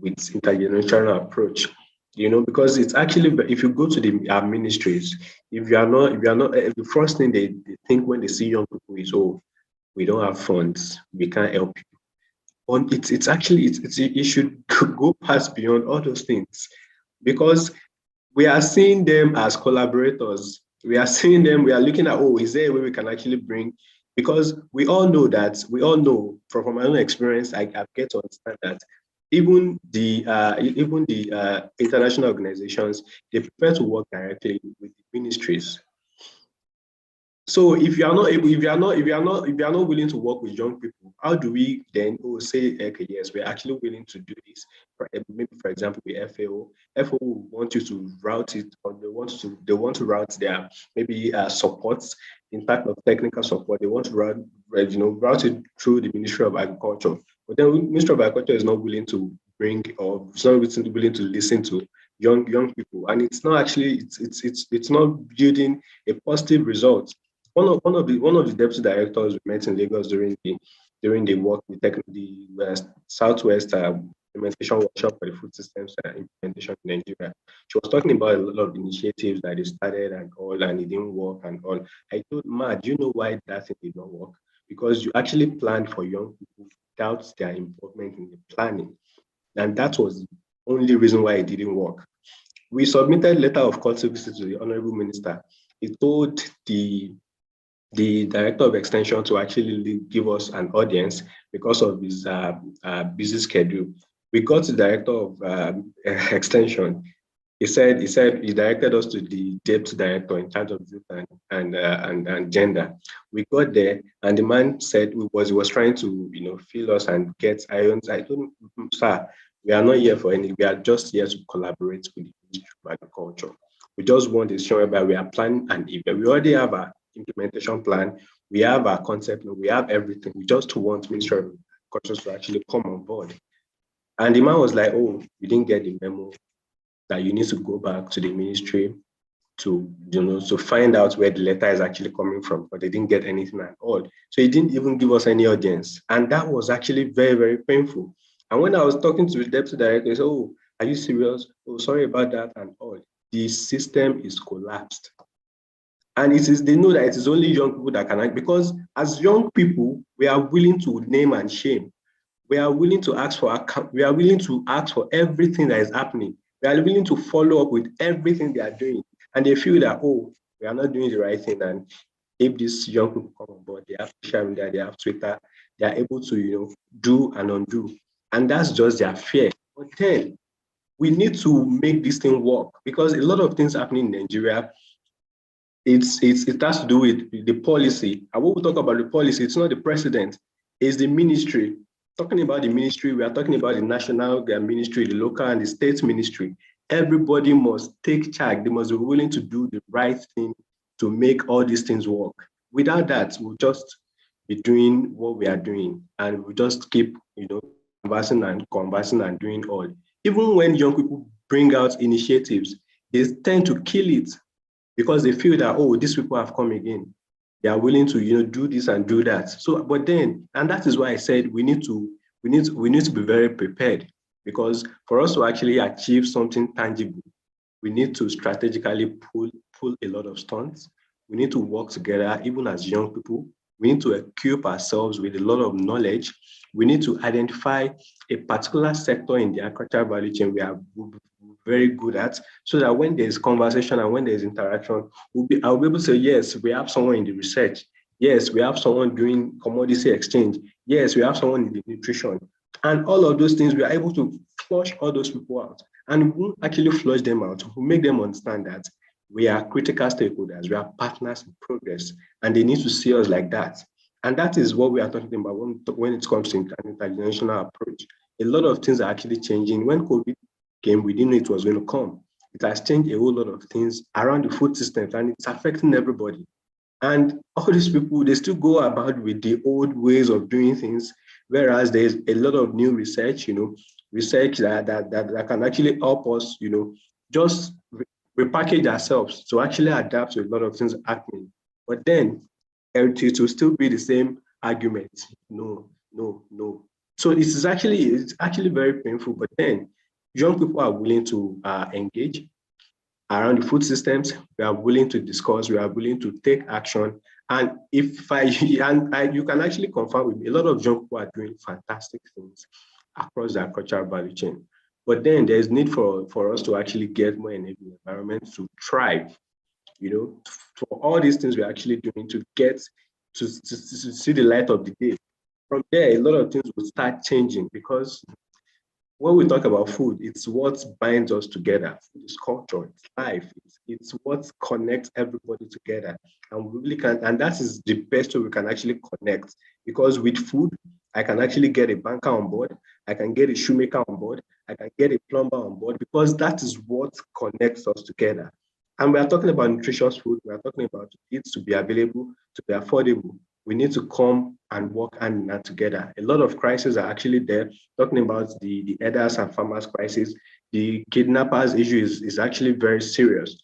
with intergenerational approach. Because it's actually, if you go to the ministries, if you are not, the first thing they think when they see young people is, oh, we don't have funds, we can't help you. It should go past beyond all those things, because we are seeing them as collaborators. We are seeing them, we are looking at, oh, is there a way we can actually bring, because we all know from my own experience, I get to understand that even the international organizations, they prefer to work directly with the ministries. So if you are not willing to work with young people, how do we then say, okay, yes, we're actually willing to do this? Maybe, for example, with FAO want you to route it, or they want to route their maybe supports in type of technical support. They want to route it through the Ministry of Agriculture. But then the Ministry of Agriculture is not willing to bring, or it's not willing to listen to young people, and it's not actually it's not building a positive result. One of the deputy directors we met in Lagos during the work with the Southwest implementation workshop for the food systems implementation in Nigeria. She was talking about a lot of initiatives that they started and all, and it didn't work and all. I told Ma, do you know why that thing did not work? Because you actually planned for young people without their involvement in the planning, and that was the only reason why it didn't work. We submitted letter of controversy to the Honorable Minister. He told the Director of Extension to actually give us an audience because of his busy schedule. We got to the Director of Extension. He directed us to the Deputy Director in charge of youth and gender. We got there, and the man said he was trying to fill us and get irons. I told him, sir, we are not here for anything. We are just here to collaborate with the Ministry of Agriculture. We just want to show whereby we are planning an event. We already have our implementation plan. We have our concept. We have everything. We just want Ministry of Agriculture to actually come on board. And the man was like, oh, we didn't get the memo that you need to go back to the ministry to find out where the letter is actually coming from, but they didn't get anything at all. So he didn't even give us any audience. And that was actually very, very painful. And when I was talking to the deputy director, he said, oh, are you serious? Oh, sorry about that and all. The system is collapsed. And they know that it is only young people that can act, because as young people, we are willing to name and shame. We are willing to ask for everything that is happening. We are willing to follow up with everything they are doing. And they feel that, oh, we are not doing the right thing. And if these young people come on board, they have social media, they have Twitter, they are able to, do and undo. And that's just their fear. But then we need to make this thing work, because a lot of things happening in Nigeria, it has to do with the policy. And when we talk about the policy, it's not the president, it's the ministry. Talking about the ministry, we are talking about the national ministry, the local and the state ministry. Everybody must take charge. They must be willing to do the right thing to make all these things work. Without that, we'll just be doing what we are doing, and we'll just keep, conversing and doing all. Even when young people bring out initiatives, they tend to kill it because they feel that, oh, these people have come again. They are willing to, do this and do that. So, but then, and that is why I said we need to be very prepared, because for us to actually achieve something tangible, we need to strategically pull a lot of stunts. We need to work together, even as young people. We need to equip ourselves with a lot of knowledge. We need to identify a particular sector in the agricultural value chain we are very good at, so that when there's conversation and when there's interaction, I'll be able to say, yes, we have someone in the research. Yes, we have someone doing commodity exchange. Yes, we have someone in the nutrition. And all of those things, we are able to flush all those people out. And we won't actually flush them out. We make them understand that we are critical stakeholders. We are partners in progress. And they need to see us like that. And that is what we are talking about when it comes to an intergenerational approach. A lot of things are actually changing. When COVID came, we didn't know it was going to come. It has changed a whole lot of things around the food system, and it's affecting everybody. And all these people, they still go about with the old ways of doing things, whereas there's a lot of new research, research that can actually help us, just repackage ourselves to actually adapt to a lot of things happening. But then it will still be the same argument. No, no, no. So it's actually very painful. But then young people are willing to engage around the food systems. We are willing to discuss. We are willing to take action. And you can actually confirm with me, a lot of young people are doing fantastic things across the agricultural value chain. But then there's need for us to actually get more enabling environments to thrive, for all these things we're actually doing to get to see the light of the day. From there, a lot of things will start changing, because when we talk about food, it's what binds us together. Food is culture, it's life, it's what connects everybody together. And we really can, and that is the best way we can actually connect. Because with food, I can actually get a banker on board, I can get a shoemaker on board, I can get a plumber on board, because that is what connects us together. And we are talking about nutritious food, we are talking about it to be available, to be affordable. We need to come and work hand in hand together. A lot of crises are actually there, talking about the herders and farmers crisis. The kidnappers issue is actually very serious.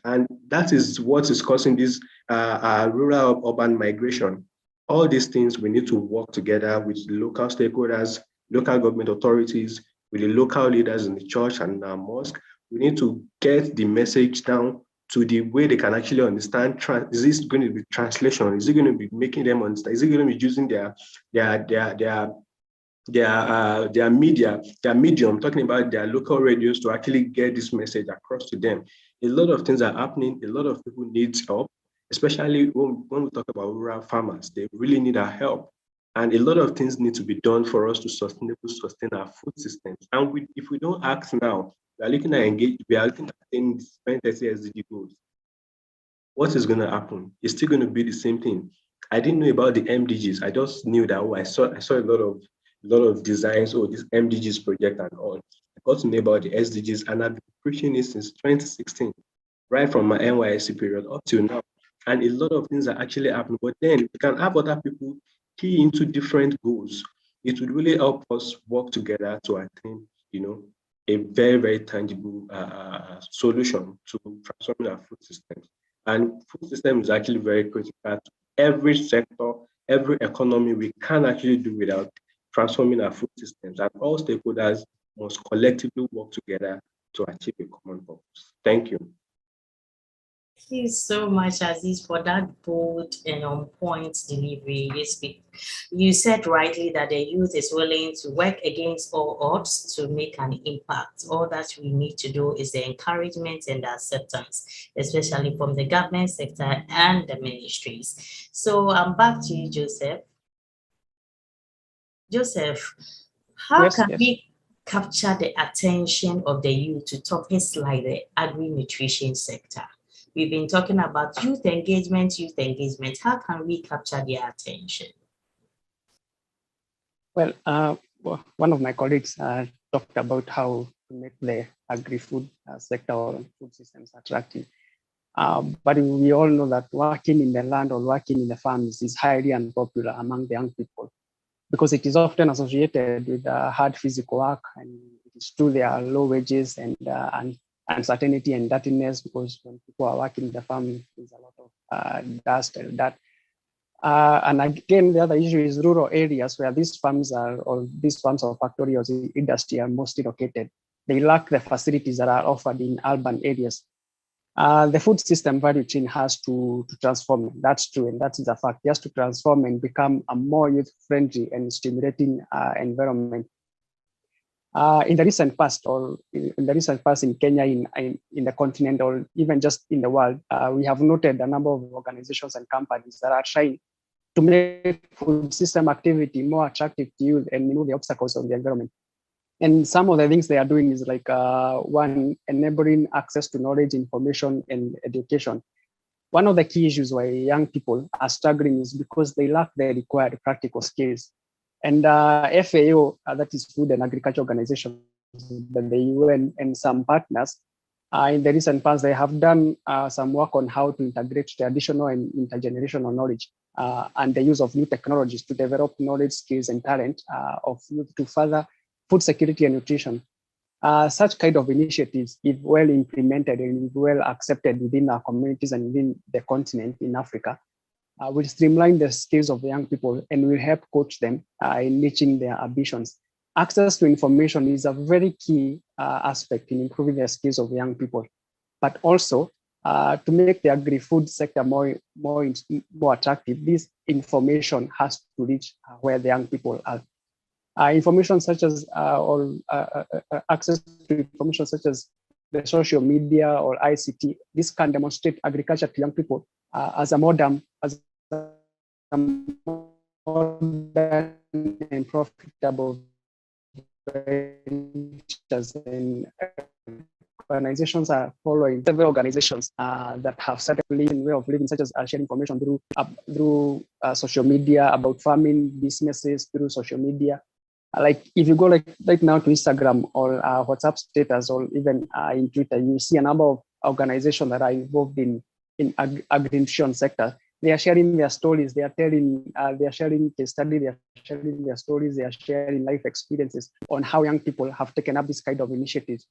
And that is what is causing this rural urban migration. All these things, we need to work together with the local stakeholders, local government authorities, with the local leaders in the church and mosque. We need to get the message down to the way they can actually understand. Is this going to be translation? Is it going to be making them understand? Is it going to be using their medium, talking about their local radios, to actually get this message across to them? A lot of things are happening. A lot of people need help, especially when we talk about rural farmers. They really need our help. And a lot of things need to be done for us to sustain our food systems. And if we don't act now, we are looking at we are looking at 2030 SDG goals. What is going to happen? It's still going to be the same thing. I didn't know about the MDGs. I just knew that I saw a lot of designs, this MDGs project and all. I got to know about the SDGs, and I've been preaching it since 2016, right from my NYSC period up till now. And a lot of things are actually happening. But then we can have other people key into different goals. It would really help us work together to attain, a very, very tangible solution to transforming our food systems. And food system is actually very critical to every sector, every economy. We can't actually do without transforming our food systems, and all stakeholders must collectively work together to achieve a common purpose. Thank you. Thank you so much, Azeez, for that bold and on-point delivery. You said rightly that the youth is willing to work against all odds to make an impact. All that we need to do is the encouragement and the acceptance, especially from the government sector and the ministries. So I'm back to you, Joseph. Joseph, how can we capture the attention of the youth to topics like the agri-nutrition sector? We've been talking about youth engagement. How can we capture their attention? Well, one of my colleagues talked about how to make the agri-food sector or food systems attractive. But we all know that working in the land or working in the farms is highly unpopular among the young people, because it is often associated with hard physical work, and it is true there are low wages and uncertainty and dirtiness, because when people are working in the farm, there's a lot of dust and that. And again, the other issue is rural areas where these farms or factory or industry are mostly located. They lack the facilities that are offered in urban areas. The food system value chain has to transform. That's true, and that is a fact. It has to transform and become a more youth-friendly and stimulating environment. In the recent past in Kenya, in the continent, or even just in the world, we have noted a number of organizations and companies that are trying to make food system activity more attractive to youth and remove the obstacles of the environment. And some of the things they are doing is like one, enabling access to knowledge, information, and education. One of the key issues why young people are struggling is because they lack the required practical skills. And FAO, that is Food and Agriculture Organization, the UN and some partners, in the recent past, they have done some work on how to integrate traditional and intergenerational knowledge and the use of new technologies to develop knowledge, skills, and talent of youth to further food security and nutrition. Such kind of initiatives, if well implemented and if well accepted within our communities and within the continent in Africa, will streamline the skills of the young people and will help coach them in reaching their ambitions. Access to information is a very key aspect in improving the skills of young people, but also to make the agri-food sector more attractive, this information has to reach where the young people are. Information such as access to information such as the social media or ICT, this can demonstrate agriculture to young people as a modern and profitable ventures, and organizations are following several organizations that have started a way of living, such as sharing information through social media about farming businesses through social media. Like if you go right now to Instagram or WhatsApp status or even in Twitter, you see a number of organizations that are involved in agri-nutrition sector. They are sharing their stories. They are telling. They are sharing case study. They are sharing their stories. They are sharing life experiences on how young people have taken up this kind of initiatives.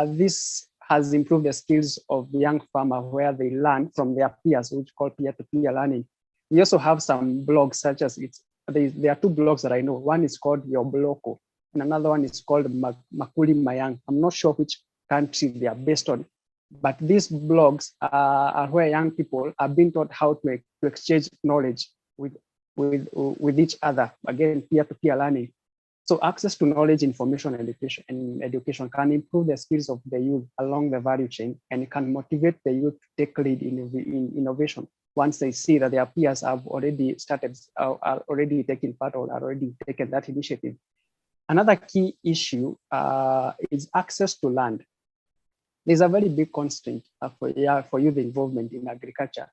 This has improved the skills of the young farmer, where they learn from their peers, which is called peer-to-peer learning. We also have some blogs, such as there are two blogs that I know. One is called Your Bloko, and another one is called Makuli Mayang. I'm not sure which country they are based on, but these blogs are where young people are being taught how to exchange knowledge with each other. Again, peer-to-peer learning. So access to knowledge, information, and education can improve the skills of the youth along the value chain, and it can motivate the youth to take lead in innovation once they see that their peers have already started, are already taking part or are already taken that initiative. Another key issue is access to land. There's a very big constraint for youth involvement in agriculture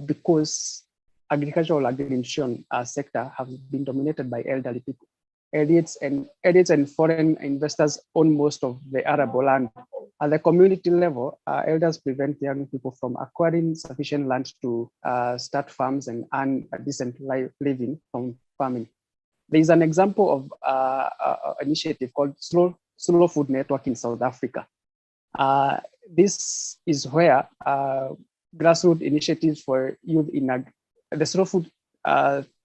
because agricultural agri-nutrition sector have been dominated by elderly people. Elites and foreign investors own most of the arable land. At the community level, elders prevent young people from acquiring sufficient land to start farms and earn a decent living from farming. There is an example of an initiative called Slow Food Network in South Africa. This is where grassroots initiatives for youth in the Slow Food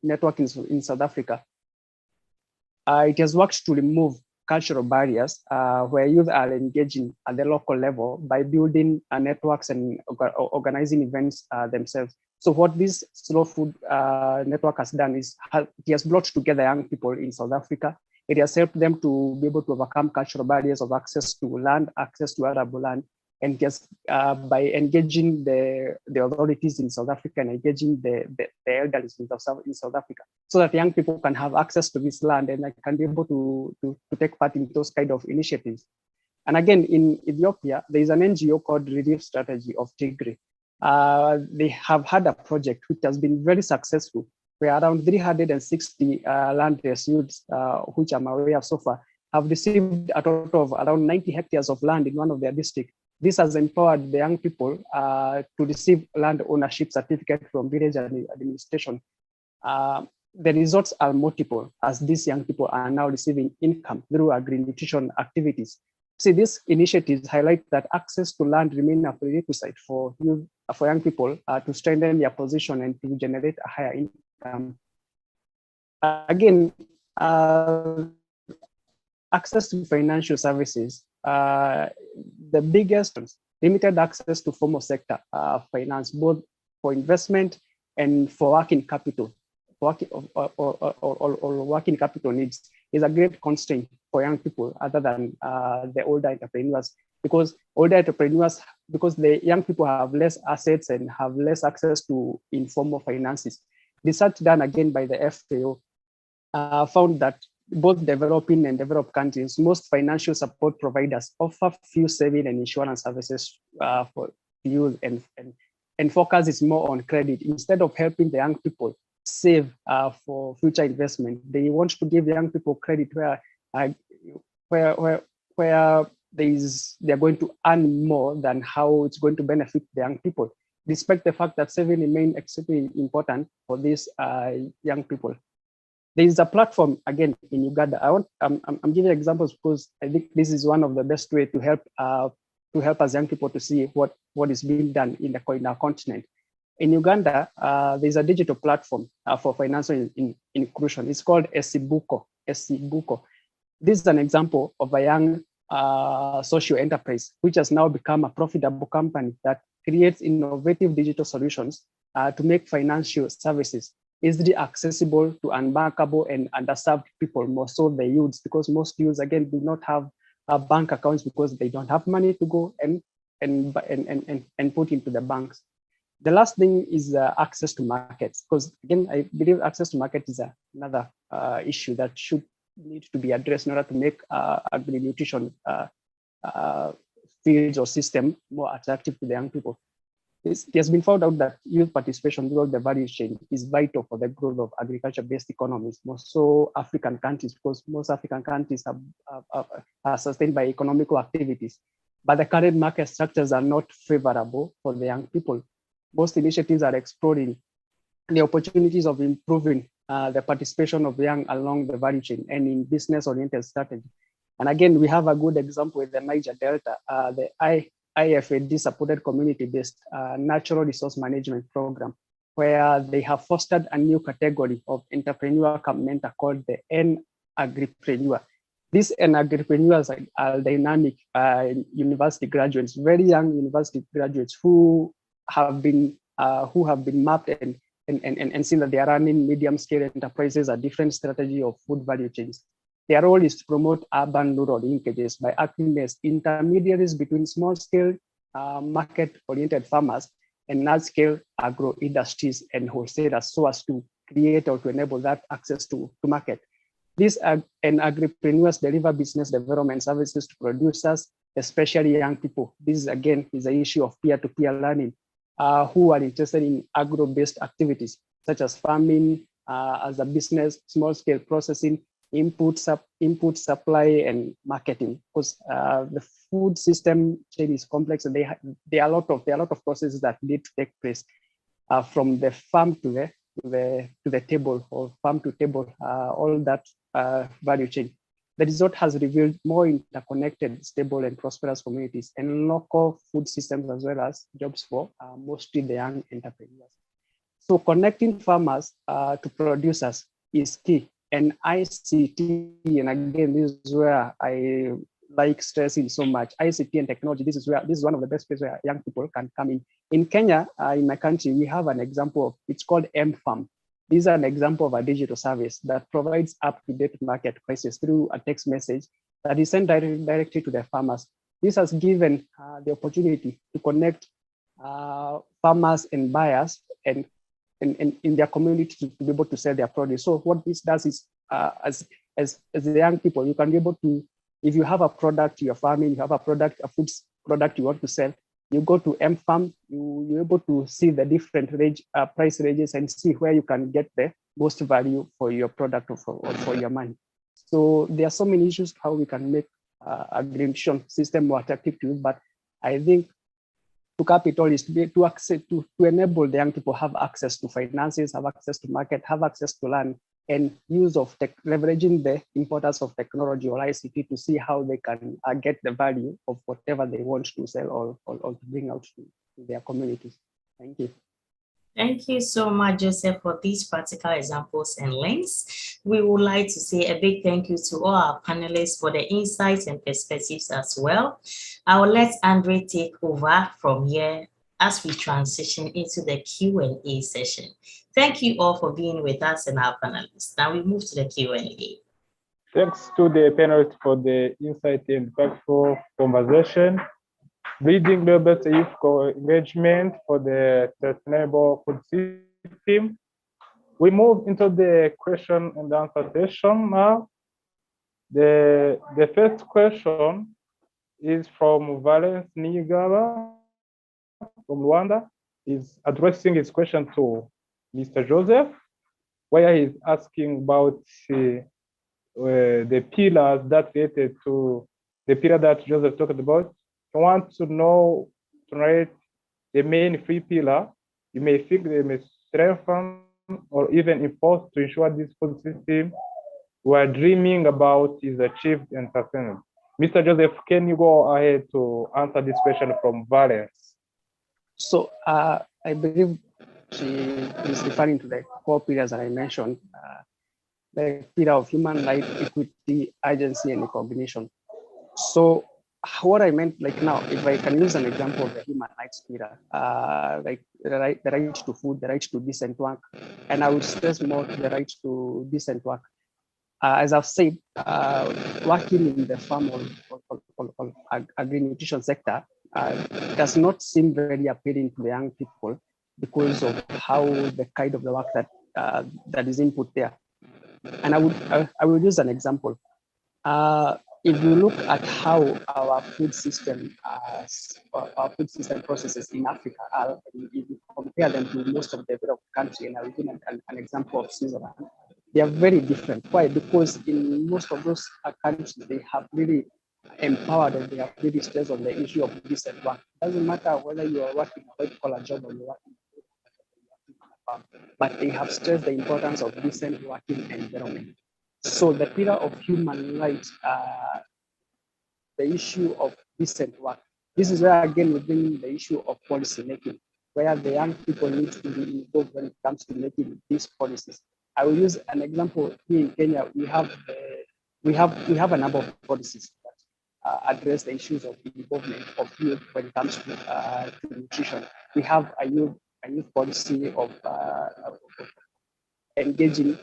Network in South Africa. It has worked to remove cultural barriers where youth are engaging at the local level by building networks and organizing events themselves. So what this Slow Food Network has done is it has brought together young people in South Africa. It has helped them to be able to overcome cultural barriers of access to land, access to arable land, and just by engaging the authorities in South Africa and engaging the elderly in South Africa, so that young people can have access to this land and can be able to take part in those kind of initiatives. And again, in Ethiopia, there is an NGO called Relief Strategy of Tigray. They have had a project which has been very successful, where around 360 land-based youths, which I'm aware of so far, have received a total of around 90 hectares of land in one of their districts. This has empowered the young people to receive land ownership certificate from village administration. The results are multiple, as these young people are now receiving income through agri-nutrition activities. See, these initiatives highlight that access to land remains a prerequisite for young people to strengthen their position and to generate a higher income. Again, access to financial services. The biggest ones, limited access to formal sector finance, both for investment and for working capital, working capital needs, is a great constraint for young people other than the older entrepreneurs, because the young people have less assets and have less access to informal finances. Research done again by the FAO found that both developing and developed countries, most financial support providers offer few saving and insurance services for youth, and focus is more on credit. Instead of helping the young people save for future investment, they want to give young people credit where they're going to earn more than how it's going to benefit the young people, despite the fact that saving remains extremely important for these young people. There is a platform again in Uganda. I'm giving examples because I think this is one of the best way to help us young people to see what is being done in our continent. In Uganda, there's a digital platform for financial inclusion. It's called Esibuko. This is an example of a young social enterprise, which has now become a profitable company that creates innovative digital solutions to make financial services easily accessible to unbankable and underserved people, more so the youths, because most youths, again, do not have bank accounts because they don't have money to go and put into the banks. The last thing is access to markets, because again, I believe access to market is another issue that should need to be addressed in order to make agri-nutrition fields or system more attractive to the young people. It has been found out that youth participation throughout the value chain is vital for the growth of agriculture-based economies, more so African countries, because most African countries are sustained by economical activities. But the current market structures are not favorable for the young people. Most initiatives are exploring the opportunities of improving the participation of young along the value chain and in business-oriented strategy. And again, we have a good example with the Niger Delta, the IFAD supported community-based natural resource management program, where they have fostered a new category of entrepreneur mentor called the NCAfrica. These NCAfricas are dynamic university graduates, very young university graduates who have been mapped and seen that they are running medium-scale enterprises, a different strategy of food value chains. Their role is to promote urban-rural linkages by acting as intermediaries between small-scale market-oriented farmers and large-scale agro-industries and wholesalers, so as to create or to enable that access to market. These agripreneurs deliver business development services to producers, especially young people. This again is an issue of peer-to-peer learning, who are interested in agro-based activities such as farming as a business, small-scale processing, input supply, and marketing. Because the food system chain is complex, and there are a lot of processes that need to take place from the farm to the table, or farm to table, all that value chain. The result has revealed more interconnected, stable, and prosperous communities and local food systems, as well as jobs for mostly the young entrepreneurs. So connecting farmers to producers is key. And ICT, and again, this is where I like stressing so much. ICT and technology, this is one of the best places where young people can come in. In Kenya, in my country, we have an example of, it's called M-Farm. This is an example of a digital service that provides up-to-date market prices through a text message that is sent directly to the farmers. This has given the opportunity to connect farmers and buyers and in their community to be able to sell their produce. So what this does is, as the young people, you can be able to, if you have a product you're farming, you have a food product you want to sell, you go to M-Farm, you're able to see the different price ranges and see where you can get the most value for your product or for your money. So there are so many issues how we can make a nutrition system more attractive to you, but I think to cap it all is to enable the young people have access to finances, have access to market, have access to land, and use of leveraging the importance of technology or ICT to see how they can get the value of whatever they want to sell or to bring out to their communities. Thank you. Thank you so much, Joseph, for these practical examples and links. We would like to say a big thank you to all our panelists for their insights and perspectives as well. I will let Andre take over from here as we transition into the Q&A session. Thank you all for being with us and our panelists. Now we move to the Q&A. Thanks to the panelists for the insight and impactful conversation. Building global youth engagement for the sustainable food system. We move into the question and answer session now. The first question is from Valence Nigaba from Rwanda. He's addressing his question to Mr. Joseph, where he's asking about the pillars that related to the pillar that Joseph talked about. I want to know, to rate the main three pillars. You may think they may strengthen or even enforced to ensure this food system we're dreaming about is achieved and sustainable? Mr. Joseph, can you go ahead to answer this question from Valence? So I believe she is referring to the core pillars that I mentioned, the pillar of human rights, equity, agency, and recognition. So what I meant, like now, if I can use an example of the human rights pillar, like the right to food, the right to decent work, and I would stress more the right to decent work. As I've said, working in the farm or agri-nutrition sector does not seem very appealing to the young people because of how the kind of the work that that is input there. And I will use an example. If you look at how our food system processes in Africa are, if you compare them to most of the developed countries, and I'll give an example of Switzerland, they are very different. Why? Because in most of those countries, they have really empowered and they have really stressed on the issue of decent work. It doesn't matter whether you are working a white-collar job or you're working but they have stressed the importance of decent working environment. So the pillar of human rights, the issue of decent work. This is where again we bring in the issue of policy making, where the young people need to be involved when it comes to making these policies. I will use an example here in Kenya. We have a number of policies that address the issues of involvement of youth when it comes to nutrition. We have a youth policy of engaging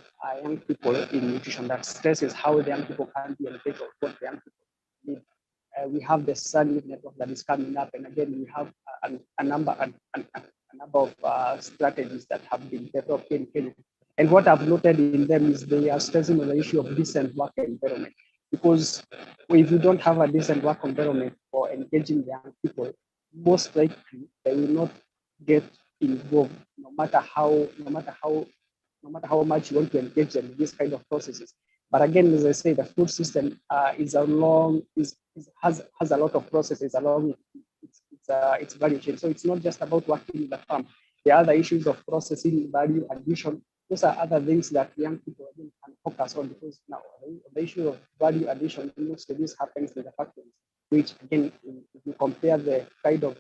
young people in nutrition that stresses how the young people can be engaged or what the young people need. We have the Sun Youth Network that is coming up, and again we have a number of strategies that have been developed in Kenya. And what I've noted in them is they are stressing on the issue of decent work environment, because if you don't have a decent work environment for engaging young people, most likely they will not get involved, no matter how much you want to engage them in this kind of processes. But again, as I say, the food system has a lot of processes along its value chain. So it's not just about working in the farm. The other issues of processing, value addition, those are other things that young people can focus on, because now the issue of value addition, most of this happens in the factories, which again, if you compare the kind of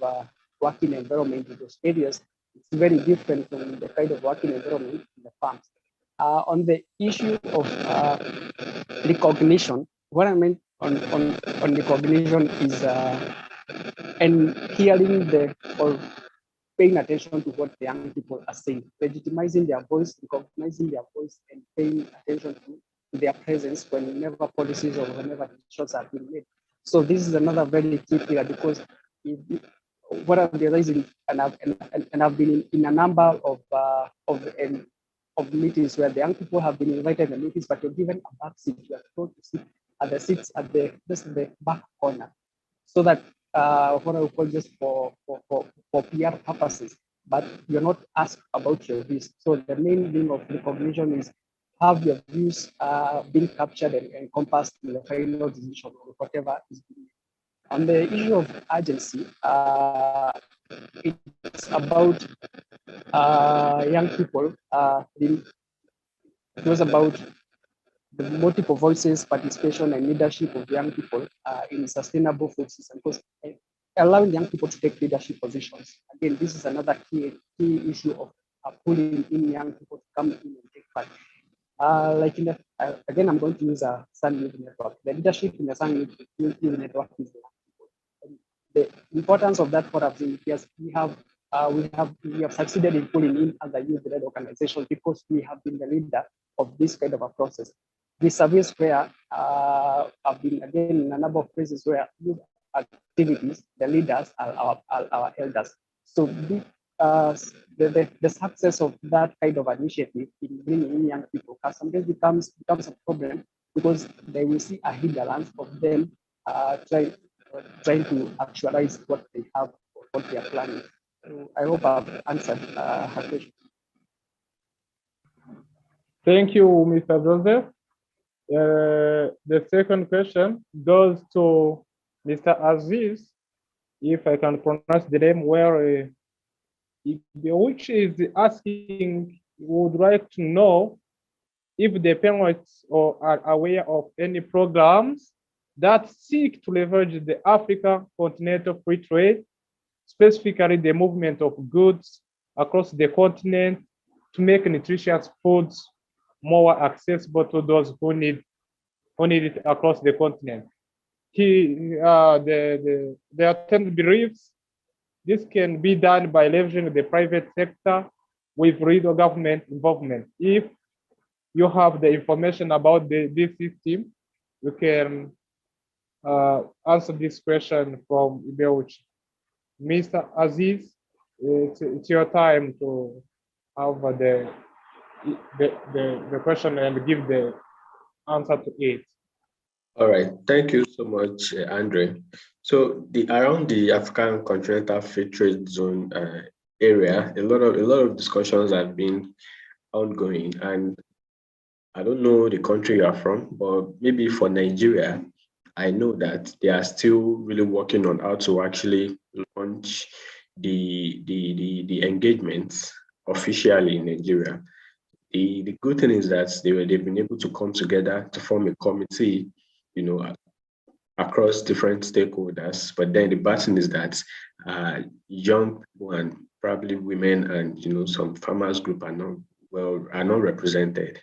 working environment in those areas, it's very different from the kind of working environment in the farms. On the issue of recognition, what I meant on recognition is and hearing or paying attention to what the young people are saying, legitimizing their voice, recognizing their voice, and paying attention to their presence whenever policies or whenever decisions are being made. So this is another very key pillar, because what I've realized, and I've been in a number of meetings where the young people have been invited to meetings, but you're given a back seat. You are told to sit at the seats at the back corner, so that what I would call just for PR purposes, but you're not asked about your views. So the main thing of recognition is have your views being captured and encompassed in the final decision or whatever is being made. On the issue of agency, it's about young people. It was about the multiple voices, participation, and leadership of young people in sustainable food system, because allowing young people to take leadership positions. Again, this is another key issue of pulling in young people to come in and take part. Like in the, again, I'm going to use a Sun Youth Network. The leadership in the Sun Youth Network is the importance of that. What I've seen is we have succeeded in pulling in other youth-led organizations because we have been the leader of this kind of a process. The surveys where I've been again in a number of places where youth activities, the leaders are our elders. So the success of that kind of initiative in bringing in young people sometimes becomes a problem, because they will see a hindrance of them trying to actualize what they have or what they are planning. So I hope I've answered her question. Thank you, Mr. Joseph. The second question goes to Mr. Azeez, if I can pronounce the name well, which is asking would like to know if the panelists are aware of any programs that seek to leverage the African continental free trade, specifically the movement of goods across the continent, to make nutritious foods more accessible to those who need it across the continent. The attendant believes this can be done by leveraging the private sector with real government involvement. If you have the information about this system, you can answer this question from Ibeuchi. Mr. Azeez, it's your time to have the question and give the answer to it. All right, thank you so much, Andre. So around the African Continental Free Trade Zone area, a lot of discussions have been ongoing, and I don't know the country you are from, but maybe for Nigeria, I know that they are still really working on how to actually launch the engagements officially in Nigeria. The good thing is that they've been able to come together to form a committee, across different stakeholders. But then the bad thing is that young people and probably women and some farmers group are not represented.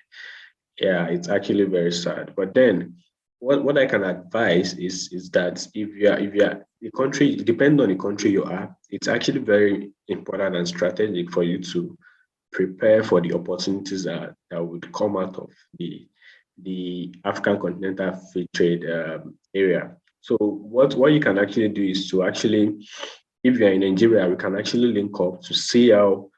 Yeah, it's actually very sad. But then what I can advise is that if you are the country, depending on the country you are, it's actually very important and strategic for you to prepare for the opportunities that would come out of the African Continental Free Trade area. So what you can actually do is to actually, if you're in Nigeria, we can actually link up to see how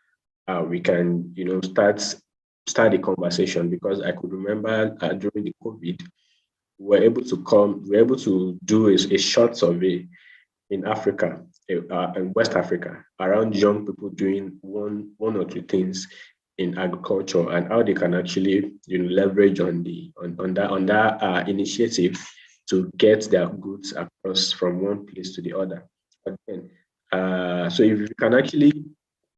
we can start the conversation, because I could remember during the COVID, we were able to do a short survey in Africa, in West Africa, around young people doing one or two things in agriculture and how they can actually leverage on that initiative to get their goods across from one place to the other. Again, so if you can actually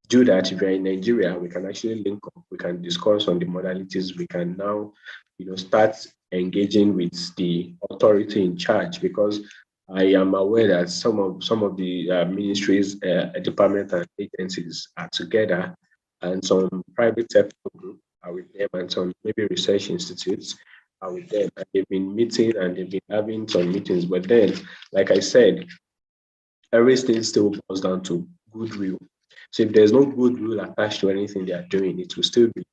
do that, if you're in Nigeria, we can actually link up, we can discuss on the modalities, we can now start engaging with the authority in charge, because I am aware that some of the ministries, departments and agencies are together, and some private sector group are with them, and some maybe research institutes are with them. And they've been meeting and they've been having some meetings. But then, like I said, everything still boils down to goodwill. So if there's no goodwill attached to anything they are doing, it will still be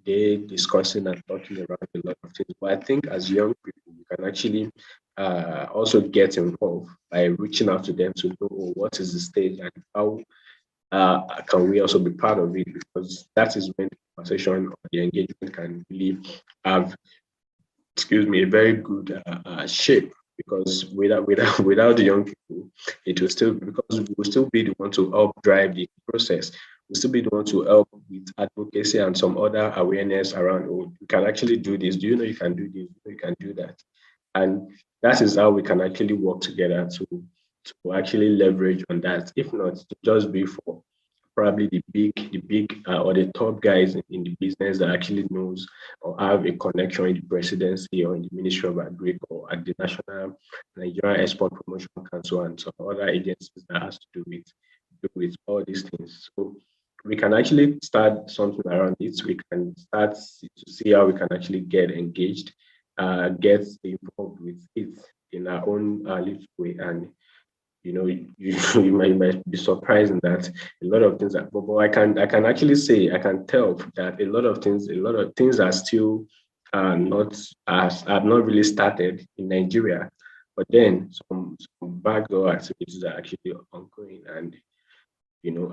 they discussing and talking around a lot of things. But I think as young people, we can actually also get involved by reaching out to them to know what is the stage and how can we also be part of it, because that is when the conversation or the engagement can really have, a very good shape. Because without the young people, it will still, because we will still be the one to help drive the process. We'll still be the one to help with advocacy and some other awareness around, you can actually do this. Do you know you can do this? You can do that. And that is how we can actually work together to actually leverage on that. If not, to just be for probably the big or the top guys in the business that actually knows or have a connection in the presidency or in the Ministry of Agri or at the National Nigerian Export Promotion Council and some other agencies that has to do with all these things. So we can actually start something around it. We can start to see how we can actually get engaged, get involved with it in our own little way. And you might be surprised that a lot of things but I can actually say, I can tell that a lot of things are still have not really started in Nigeria, but then some backdoor activities are actually ongoing. And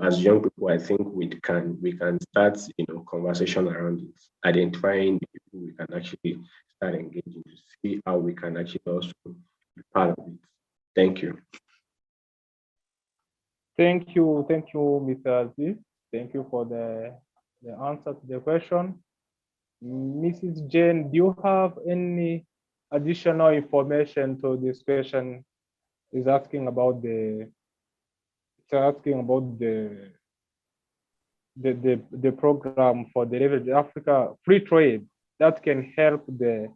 as young people, I think we can start conversation around it, identifying the people we can actually start engaging to see how we can actually also be part of it. Thank you. Thank you, Mr. Azeez. Thank you for the answer to the question. Mrs. Jayne, do you have any additional information to this question? Is asking about the the program for the Leverage Africa free trade that can help the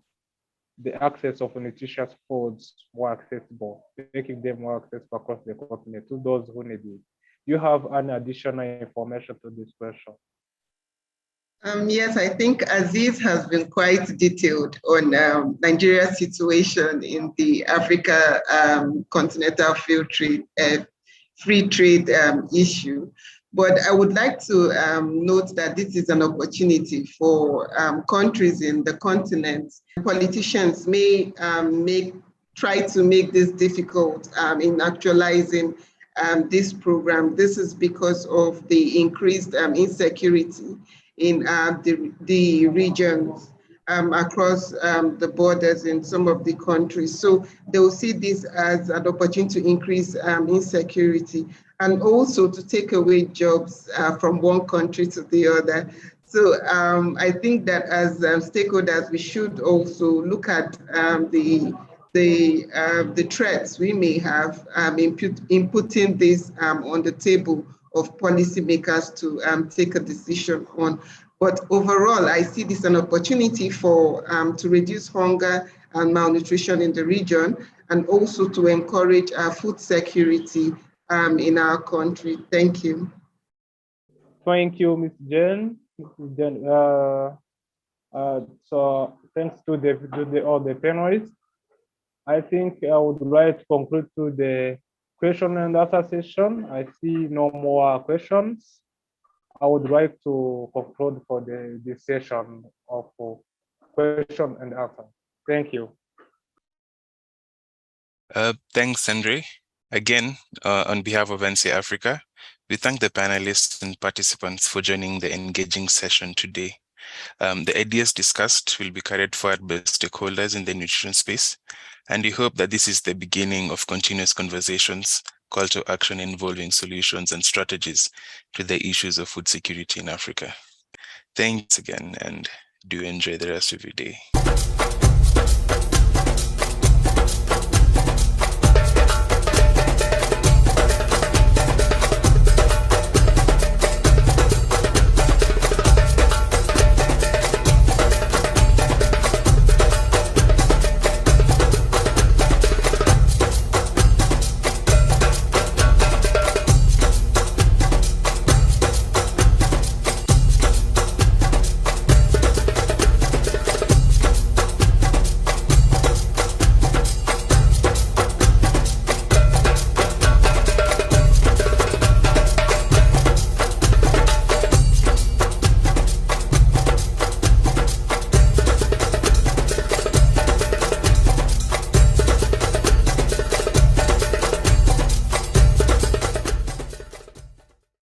access of nutritious foods more accessible, making them more accessible across the continent to those who need it. Do you have any additional information to this question? Yes, I think Azeez has been quite detailed on Nigeria's situation in the Africa continental free trade issue. But I would like to note that this is an opportunity for countries in the continent. Politicians may try to make this difficult in actualizing this program. This is because of the increased insecurity in the regions across the borders in some of the countries. So they will see this as an opportunity to increase insecurity and also to take away jobs from one country to the other. So I think that as stakeholders, we should also look at the threats we may have in putting this on the table of policymakers to take a decision on. But overall, I see this an opportunity for to reduce hunger and malnutrition in the region, and also to encourage food security in our country. Thank you. Thank you, Ms. Jayne. So thanks to all the panelists. I think I would like to conclude to the question and answer session. I see no more questions. I would like to conclude for the session of question and answer. Thank you. Thanks, Andre. Again, on behalf of NCAfrica, we thank the panelists and participants for joining the engaging session today. The ideas discussed will be carried forward by stakeholders in the nutrition space, and we hope that this is the beginning of continuous conversations, call to action involving solutions and strategies to the issues of food security in Africa. Thanks again, and do enjoy the rest of your day.